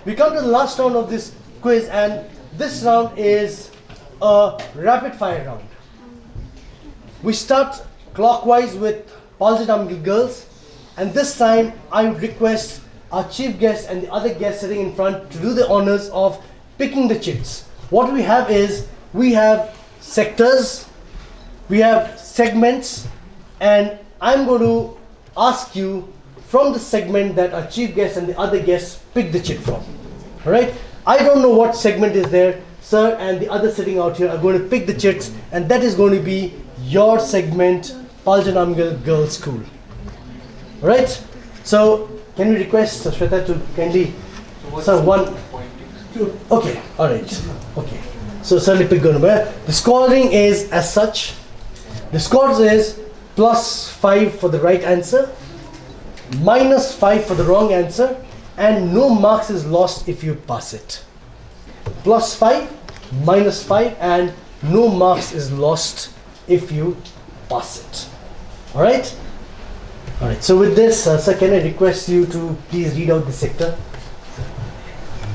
we come to the last round of this quiz, and this round is a rapid fire round. We start clockwise with Paljanamgil girls, and this time I would request our chief guest and the other guests sitting in front to do the honors of picking the chits. What we have is, we have sectors, we have segments, and I'm going to ask you from the segment that our chief guest and the other guests pick the chit from. Alright? I don't know what segment is there. Sir and the others sitting out here are going to pick the chits, and that is going to be your segment, Paljanamgal Girls School. Alright? So, can we request Shweta to kindly, sir, one, two, okay, alright, okay. So, certainly pick good number. The scoring is as such. The scores is +5 for the right answer, -5 for the wrong answer, and no marks is lost if you pass it. +5, -5, and no marks is lost if you pass it. Alright? Alright, so with this, sir, can I request you to please read out the sector?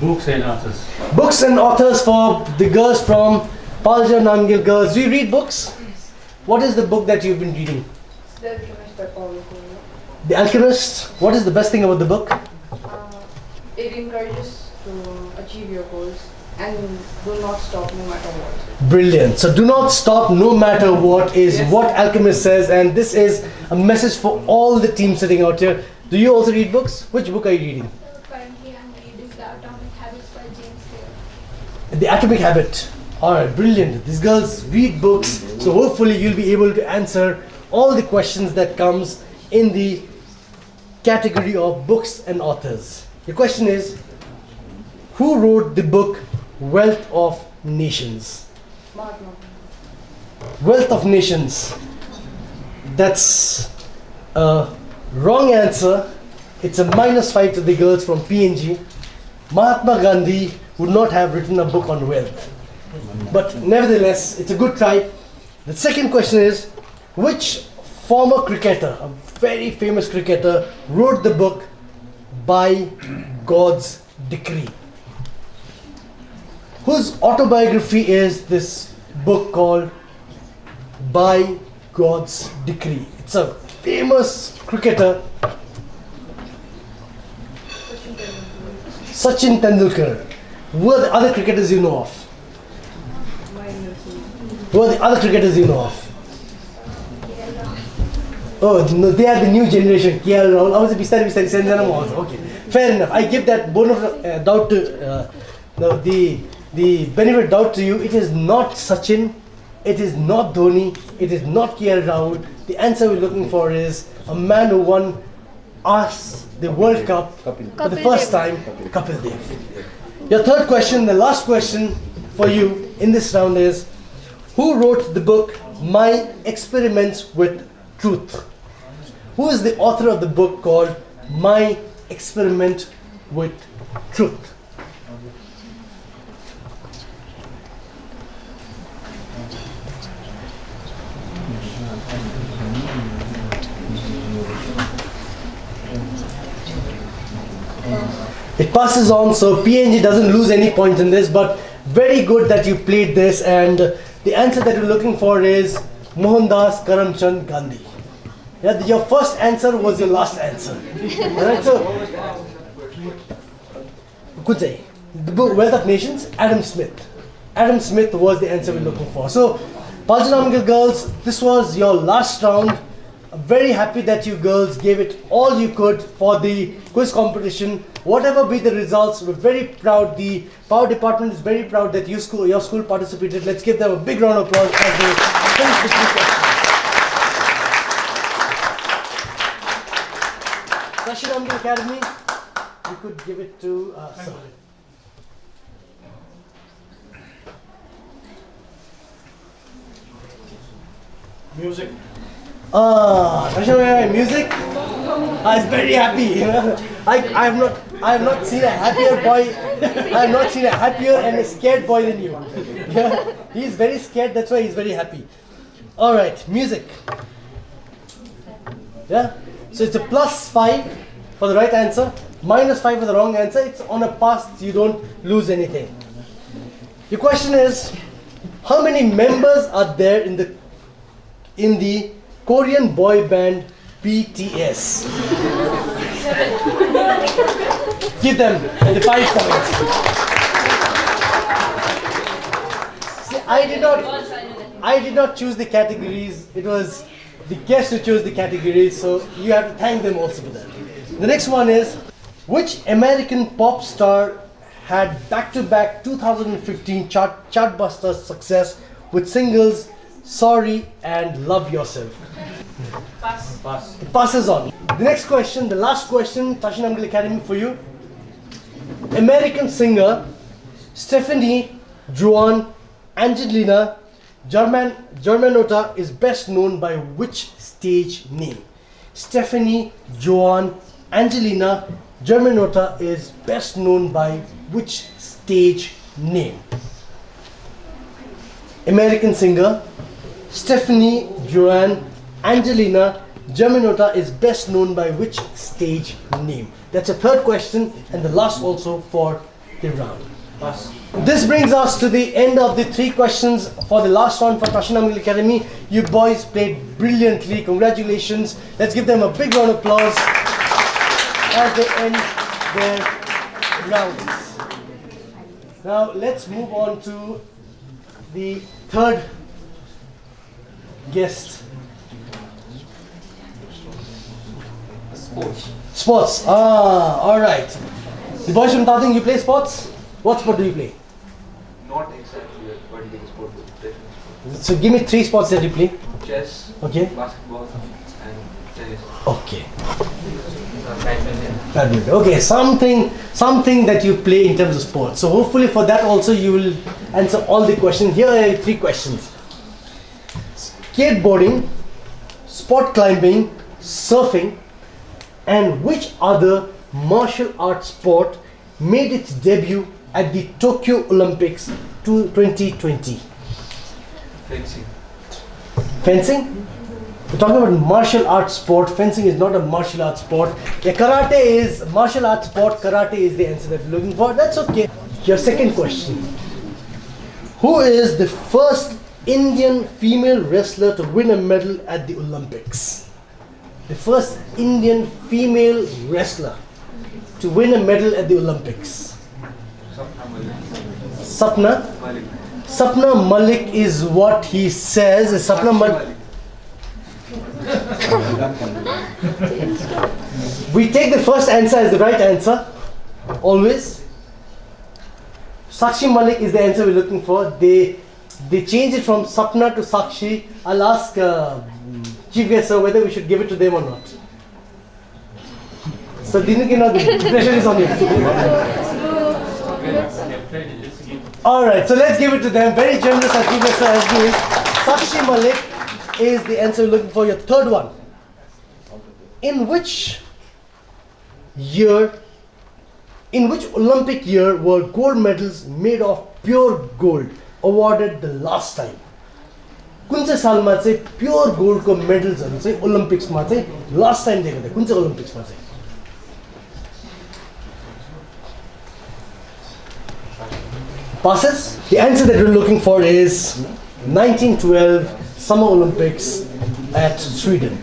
Books and authors. Books and authors for the girls from Paljanamgal Girls. Do you read books? What is the book that you've been reading? The Alchemist by Paulo Coelho. The Alchemist. What is the best thing about the book? It encourages to achieve your goals and do not stop no matter what. Brilliant. So do not stop no matter what is what Alchemist says, and this is a message for all the team sitting out here. Do you also read books? Which book are you reading? Currently, I'm reading The Atomic Habits by James Clear. The Atomic Habit. Alright, brilliant. These girls read books, so hopefully you'll be able to answer all the questions that comes in the category of books and authors. The question is, who wrote the book Wealth of Nations? Wealth of Nations. That's a wrong answer. It's a -5 to the girls from PNG. Mahatma Gandhi would not have written a book on wealth. But nevertheless, it's a good try. The second question is, which former cricketer, a very famous cricketer, wrote the book By God's Decree? Whose autobiography is this book called By God's Decree? It's a famous cricketer, Sachin Tendulkar. Who are the other cricketers you know of? Who are the other cricketers you know of? Oh, no, they are the new generation. KL Rahul. I was a Bistari Senjanam also. Okay, fair enough. I give that bonus doubt to the benefit doubt to you. It is not Sachin. It is not Dhoni. It is not KL Rahul. The answer we're looking for is a man who won us the World Cup for the first time, Kapil Dev. Your third question, the last question for you in this round is, who wrote the book My Experiments with Truth? Who is the author of the book called My Experiment with Truth? It passes on, so PNG doesn't lose any points in this, but very good that you played this, and the answer that you're looking for is Mohandas Karamchand Gandhi. Yeah, your first answer was your last answer. Alright, so good say. The book Wealth of Nations, Adam Smith. Adam Smith was the answer we're looking for. So, Paljanamgal girls, this was your last round. I'm very happy that you girls gave it all you could for the quiz competition. Whatever be the results, we're very proud. The power department is very proud that your school participated. Let's give them a big round of applause as they finish the three questions. Tashinamgal Academy, you could give it to sir. Music. Music. I was very happy. I have not seen a happier boy. I have not seen a happier and a scared boy than you. Yeah, he's very scared. That's why he's very happy. All right, music. Yeah. So it's a +5 for the right answer, -5 for the wrong answer. It's on a pass. You don't lose anything. Your question is, how many members are there in the Korean boy band BTS? Give them the 5 points. See, I did not choose the categories. It was the guests who chose the categories, so you have to thank them also for that. The next one is, which American pop star had back-to-back 2015 chartbuster success with singles Sorry and Love Yourself? Pass. It passes on. The next question, the last question, Tashin Amgal Academy for you. American singer Stephanie Joan Angelina Germanotta is best known by which stage name? Stephanie Joan Angelina Germanotta is best known by which stage name? American singer Stephanie Joan Angelina Germanotta is best known by which stage name? That's a third question and the last also for the round. Pass. This brings us to the end of the 3 questions for the last round for Tashin Amgal Academy. You boys played brilliantly. Congratulations. Let's give them a big round of applause as they end their rounds. Now let's move on to the third guest. Sports. Alright. The boys from Tading, you play sports? What sport do you play? Not exactly a particular sport, but different. So give me 3 sports that you play. Chess, Okay. basketball, and tennis. Okay. Badminton. Okay, something that you play in terms of sports. So hopefully for that also you will answer all the questions. Here are 3 questions. Skateboarding, sport climbing, surfing, and which other martial arts sport made its debut at the Tokyo Olympics 2020? Fencing. Fencing? We're talking about martial arts sport. Fencing is not a martial arts sport. Yeah, karate is martial arts sport. Karate is the answer that we're looking for. That's okay. Your second question. Who is the first Indian female wrestler to win a medal at the Olympics? The first Indian female wrestler to win a medal at the Olympics. Sapna? Sapna Malik is what he says. Sapna Malik. We take the first answer as the right answer. Always. Sakshi Malik is the answer we're looking for. They changed it from Sapna to Sakshi. I'll ask Chief Guest Sir whether we should give it to them or not. So Dinu ki the pressure is on you. Alright, so let's give it to them. Very generous as Chief Guest Sir has been. Sakshi Malik is the answer we're looking for. Your third one. In which Olympic year were gold medals made of pure gold awarded the last time? कुन चाहिँ सालमा चाहिँ pure गोल्डको मेडल्सहरु चाहिँ ओलम्पिक्समा चाहिँ last time दिएको थियो? कुन चाहिँ ओलम्पिक्समा चाहिँ? Passes? The answer that we're looking for is 1912 Summer Olympics at Sweden.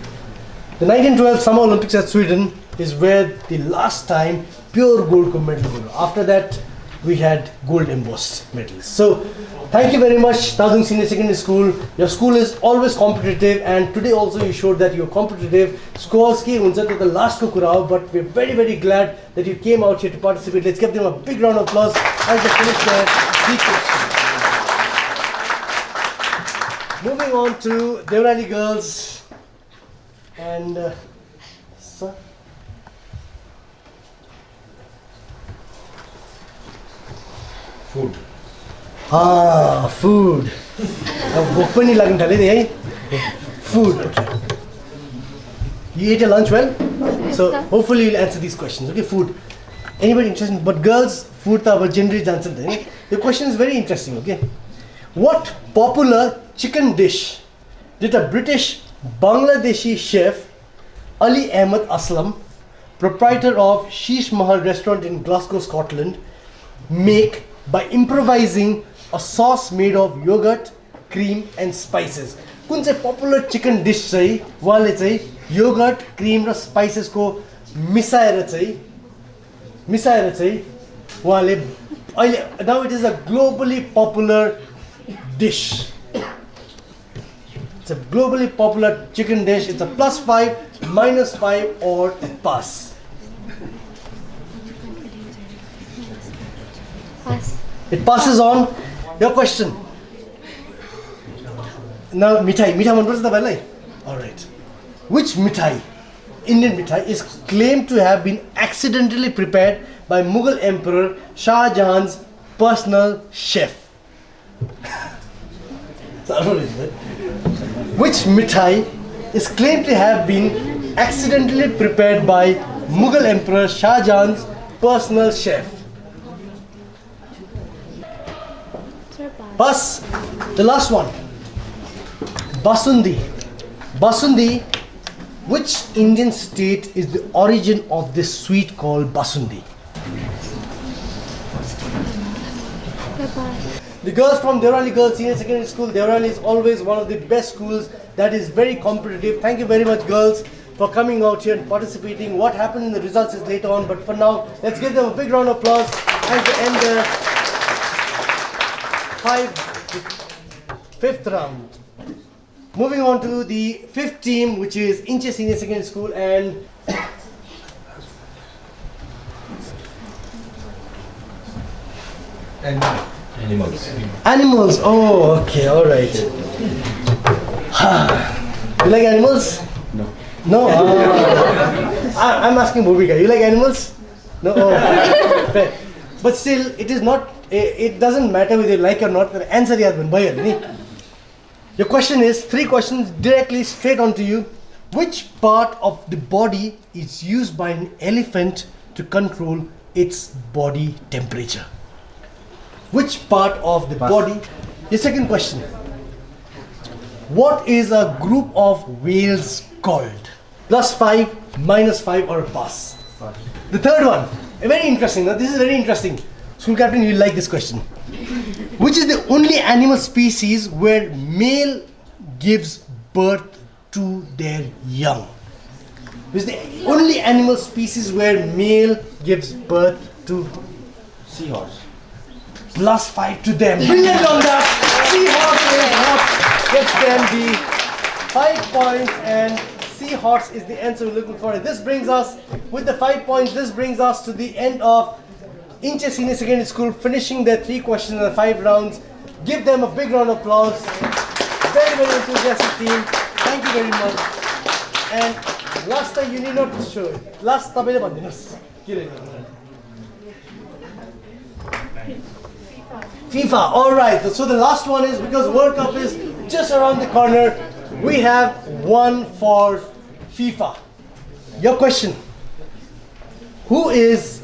The 1912 Summer Olympics at Sweden is where the last time pure gold medals were. After that, we had gold embossed medals. So, thank you very much, Tadung Senior Secondary School. Your school is always competitive, and today also you showed that you're competitive. Scores ki huncha to the last ko kura ho, but we're very, very glad that you came out here to participate. Let's give them a big round of applause as they finish their 3 questions. Moving on to Devrali girls and sir. Food. Food. Food. Okay. You ate your lunch well? So hopefully you'll answer these questions. Okay, food. Anybody interested? But girls, food ta gender answer. The question is very interesting. Okay. What popular chicken dish did a British Bangladeshi chef Ali Ahmed Aslam, proprietor of Sheesh Mahal restaurant in Glasgow, Scotland, make by improvising a sauce made of yogurt, cream and spices? कुन चाहिँ popular chicken dish चाहिँ उहाँले चाहिँ yogurt, cream र spices को मिसाएर चाहिँ उहाँले अहिले now it is a globally popular dish. It's a globally popular chicken dish. It's a +5, -5, or a pass. Pass. It passes on. Your question. Now, mithai man parcha tapailai? All right. Which mithai, Indian mithai, is claimed to have been accidentally prepared by Mughal Emperor Shah Jahan's personal chef? Which mithai is claimed to have been accidentally prepared by Mughal Emperor Shah Jahan's personal chef? Pass. The last one. Basundi. Basundi. Which Indian state is the origin of this sweet called Basundi? The girls from Dewarali Girls Senior Secondary School. Dewarali is always one of the best schools that is very competitive. Thank you very much, girls, for coming out here and participating. What happened in the results is later on, but for now, let's give them a big round of applause as they end their fifth round. Moving on to the fifth team, which is Inche Senior Secondary School and Animals. Animals. Oh, okay, all right. You like animals? No. No. I'm asking Bhumika. You like animals? No. Oh, fair. But still, it is not. It doesn't matter whether you like or not. The answer yaad ban bhai nahi. Your question is 3 questions directly straight onto you. Which part of the body is used by an elephant to control its body temperature? Which part of the body? Your second question. What is a group of whales called? +5, -5, or a pass? The third one. Very interesting. Now, this is very interesting. School captain, you'll like this question. Which is the only animal species where male gives birth to their young? Which is the only animal species where male gives birth to? Seahorse. +5 to them. Brilliant on that. Seahorse is what gets them the 5 points, and seahorse is the answer we're looking for. This brings us, with the 5 points, this brings us to the end of Inche Senior Secondary School, finishing their 3 questions in the 5 rounds. Give them a big round of applause. Very, very enthusiastic team. Thank you very much. And last time you need not show it. Last time FIFA. All right. So the last one is, because World Cup is just around the corner, we have one for FIFA. Your question. Who is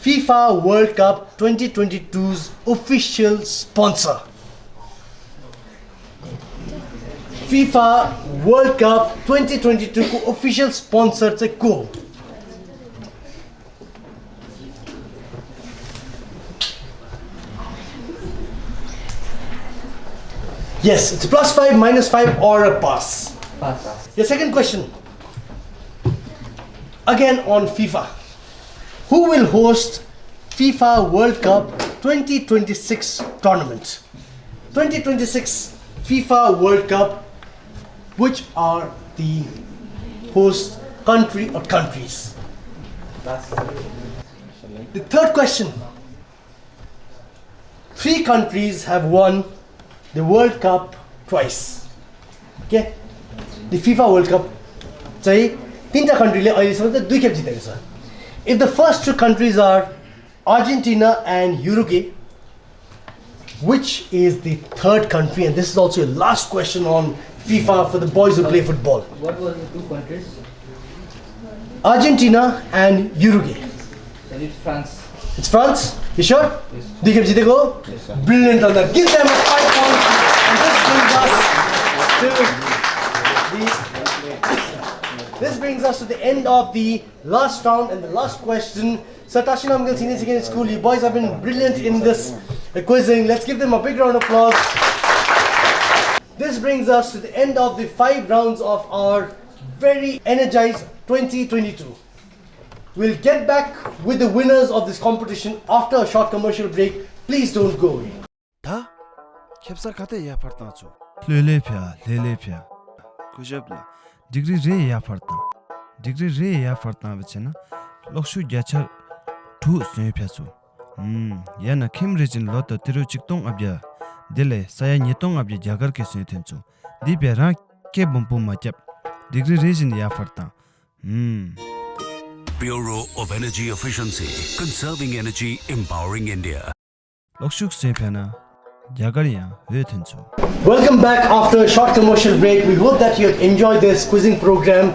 FIFA World Cup 2022's official sponsor? FIFA World Cup 2022 को official sponsor चाहिँ को हो? Yes, it's a +5, -5, or a pass. Pass. Your second question. Again on FIFA. Who will host FIFA World Cup 2026 tournament? 2026 FIFA World Cup. Which are the host country or countries? The third question. 3 countries have won the World Cup twice. Okay? The FIFA World Cup चाहिँ 3 countryले अहिलेसम्म चाहिँ 2 खेप जितेको छ. If the first 2 countries are Argentina and Uruguay, which is the third country? And this is also your last question on FIFA for the boys who play football. What were the 2 countries? Argentina and Uruguay. Then it's France. It's France? You sure? Yes. 2 खेप जितेको? Yes, sir. Brilliant on that. Give them a 5 points. And this brings us to the end of the last round and the last question. So Tashinam Girls Senior Secondary School, you boys have been brilliant in this quizzing. Let's give them a big round of applause. This brings us to the end of the 5 rounds of our very energized 2022. We'll get back with the winners of this competition after a short commercial break. Please don't go away. 캡살 카테 야 파르타초 레레피아 कुजबला degree रे या फर्ता बचेना लक्ष्य ग्याचा ठु से फ्यासु या न Khem resin ल त तिरु चिक्तों अब्या दिले साया नितों अब्या जागर के से थेंचो दिप्या रा के बम्पु माचप डिग्री रेजिन या फर्ता Bureau of Energy Efficiency, conserving energy, empowering India. लक्ष्य से फ्याना जागरिया वे थेंचो Welcome back after a short commercial break. We hope that you have enjoyed this quizzing program.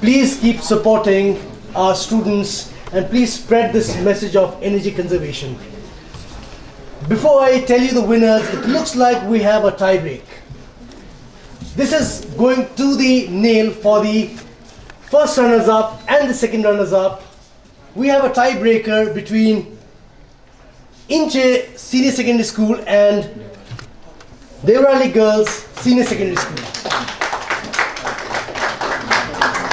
Please keep supporting our students and please spread this message of energy conservation. Before I tell you the winners, it looks like we have a tie break. This is going to the nail for the first runners up and the second runners up. We have a tiebreaker between Inche Senior Secondary School and Dewaker Girls Senior Secondary School.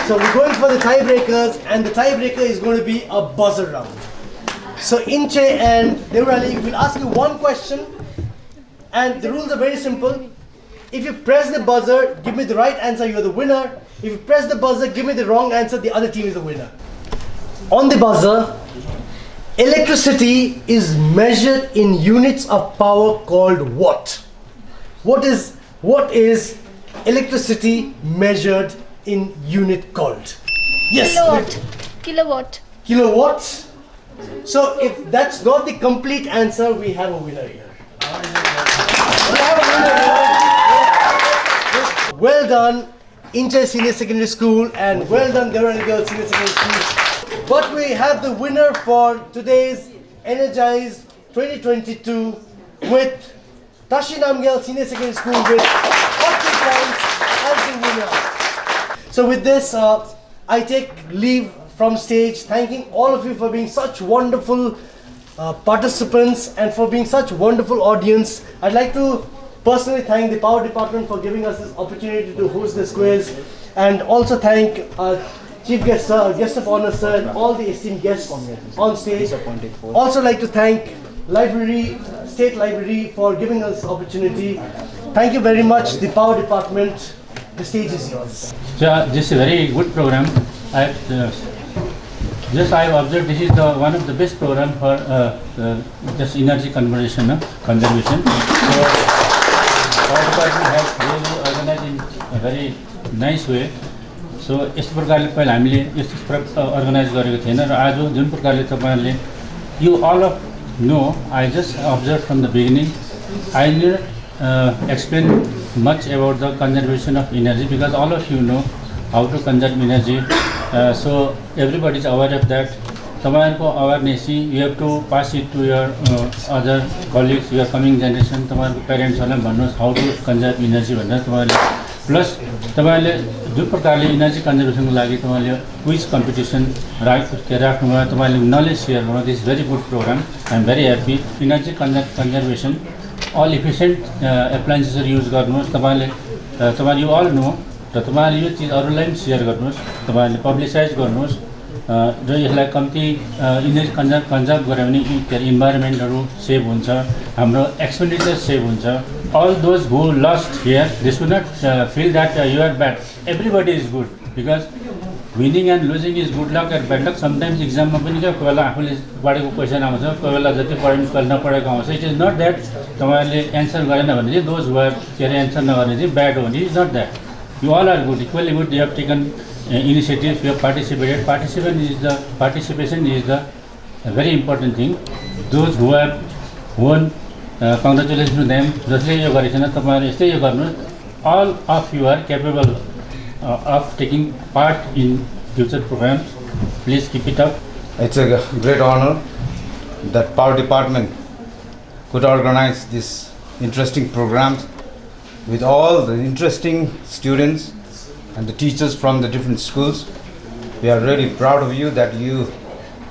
So we're going for the tiebreakers, and the tiebreaker is going to be a buzzer round. So Inche and Dewaker will ask you one question, and the rules are very simple. If you press the buzzer, give me the right answer, you're the winner. If you press the buzzer, give me the wrong answer, the other team is the winner. On the buzzer, electricity is measured in units of power called watt. What is electricity measured in unit called? Yes. Kilowatt. Kilowatts. So if that's not the complete answer, we have a winner here. We have a winner here. Well done, Inche Senior Secondary School, and well done, Dewaker Girls Senior Secondary School. But we have the winner for today's Energized 2022 with Tashinamgyal Senior Secondary School with 40 points as the winner. So with this, I take leave from stage, thanking all of you for being such wonderful participants and for being such wonderful audience. I'd like to personally thank the Power Department for giving us this opportunity to host this quiz, and also thank Chief Guest Sir, Guest of Honor Sir, and all the esteemed guests on stage. Also like to thank State Library for giving us this opportunity. Thank you very much, the Power Department. The stage is yours. This is a very good program. I observed this is one of the best program for just energy conservation. So Power Department has really organized in a very nice way. So yes प्रकारले पहिला हामीले यस्तो organise गरेको थिएन र आज जुन प्रकारले तपाईहरुले you all of know, I just observed from the beginning. I didn't explain much about the conservation of energy because all of you know how to conserve energy. So everybody is aware of that. तपाईहरुको awareness, you have to pass it to your other colleagues, your coming generation. तपाईहरुको पेरेन्ट्सहरुलाई भन्नुस् how to conserve energy भनेर तपाईहरुले plus तपाईहरुले जुन प्रकारले energy कन्जर्भेसनको लागि तपाईहरुले quiz competition राख्नुभयो, तपाईहरुले नलेज शेयर गर्नु, this very good program. I am very happy. Energy conservation all efficient एप्लायन्सेसहरु युज गर्नुहोस्. तपाईहरु यु अल नो र तपाईहरुले यो चीज अरूलाई पनि शेयर गर्नुहोस्, तपाईहरुले पब्लिसाइज गर्नुहोस् र यसलाई कम्ती एनर्जी कन्जर्भ गर्यो भने इन्भाइरोन्मेन्टहरु सेभ हुन्छ, हाम्रो एक्सपेन्डिचर सेभ हुन्छ. All those who lost here, they should not feel that you are bad. Everybody is good because winning and losing is good luck and bad luck. Sometimes exam ma pani कोही बेला आफूले पढेको question आउँछ, कोही बेला जति पढ्नु कल नपढेको आउँछ. It is not that तपाईहरुले एन्सर गरेन भने चाहिँ those who are एन्सर नगर्ने चाहिँ bad हो भने it is not that. You all are good, equally good. You have taken initiatives, you have participated. Participation is the very important thing. Those who have won, congratulations to them. जसले यो गरेछन् तपाईहरु यस्तै यो गर्नु. All of you are capable of taking part in future programs. Please keep it up. It's a great honor that Power Department could organize this interesting programs with all the interesting students and the teachers from the different schools. We are really proud of you that you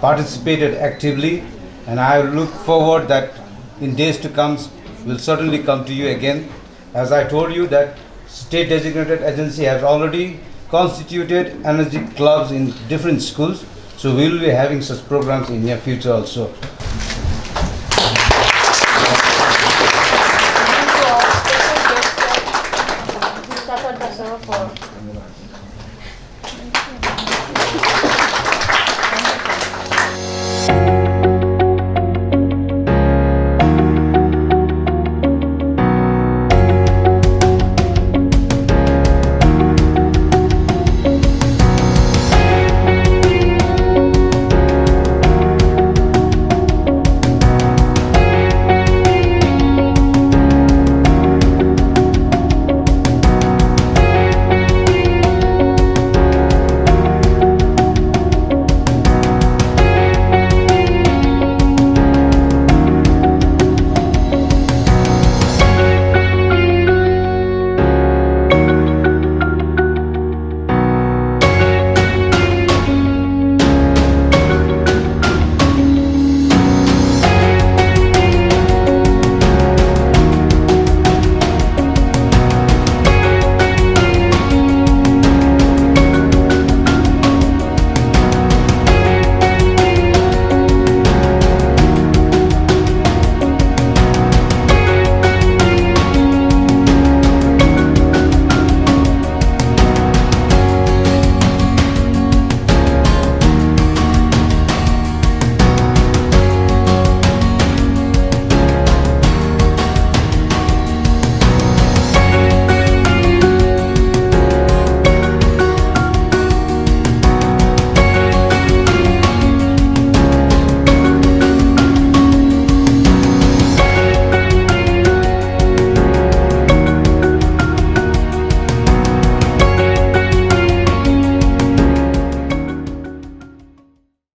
participated actively, and I look forward that in days to come we'll certainly come to you again. As I told you that state designated agency has already constituted energy clubs in different schools, so we will be having such programs in near future also.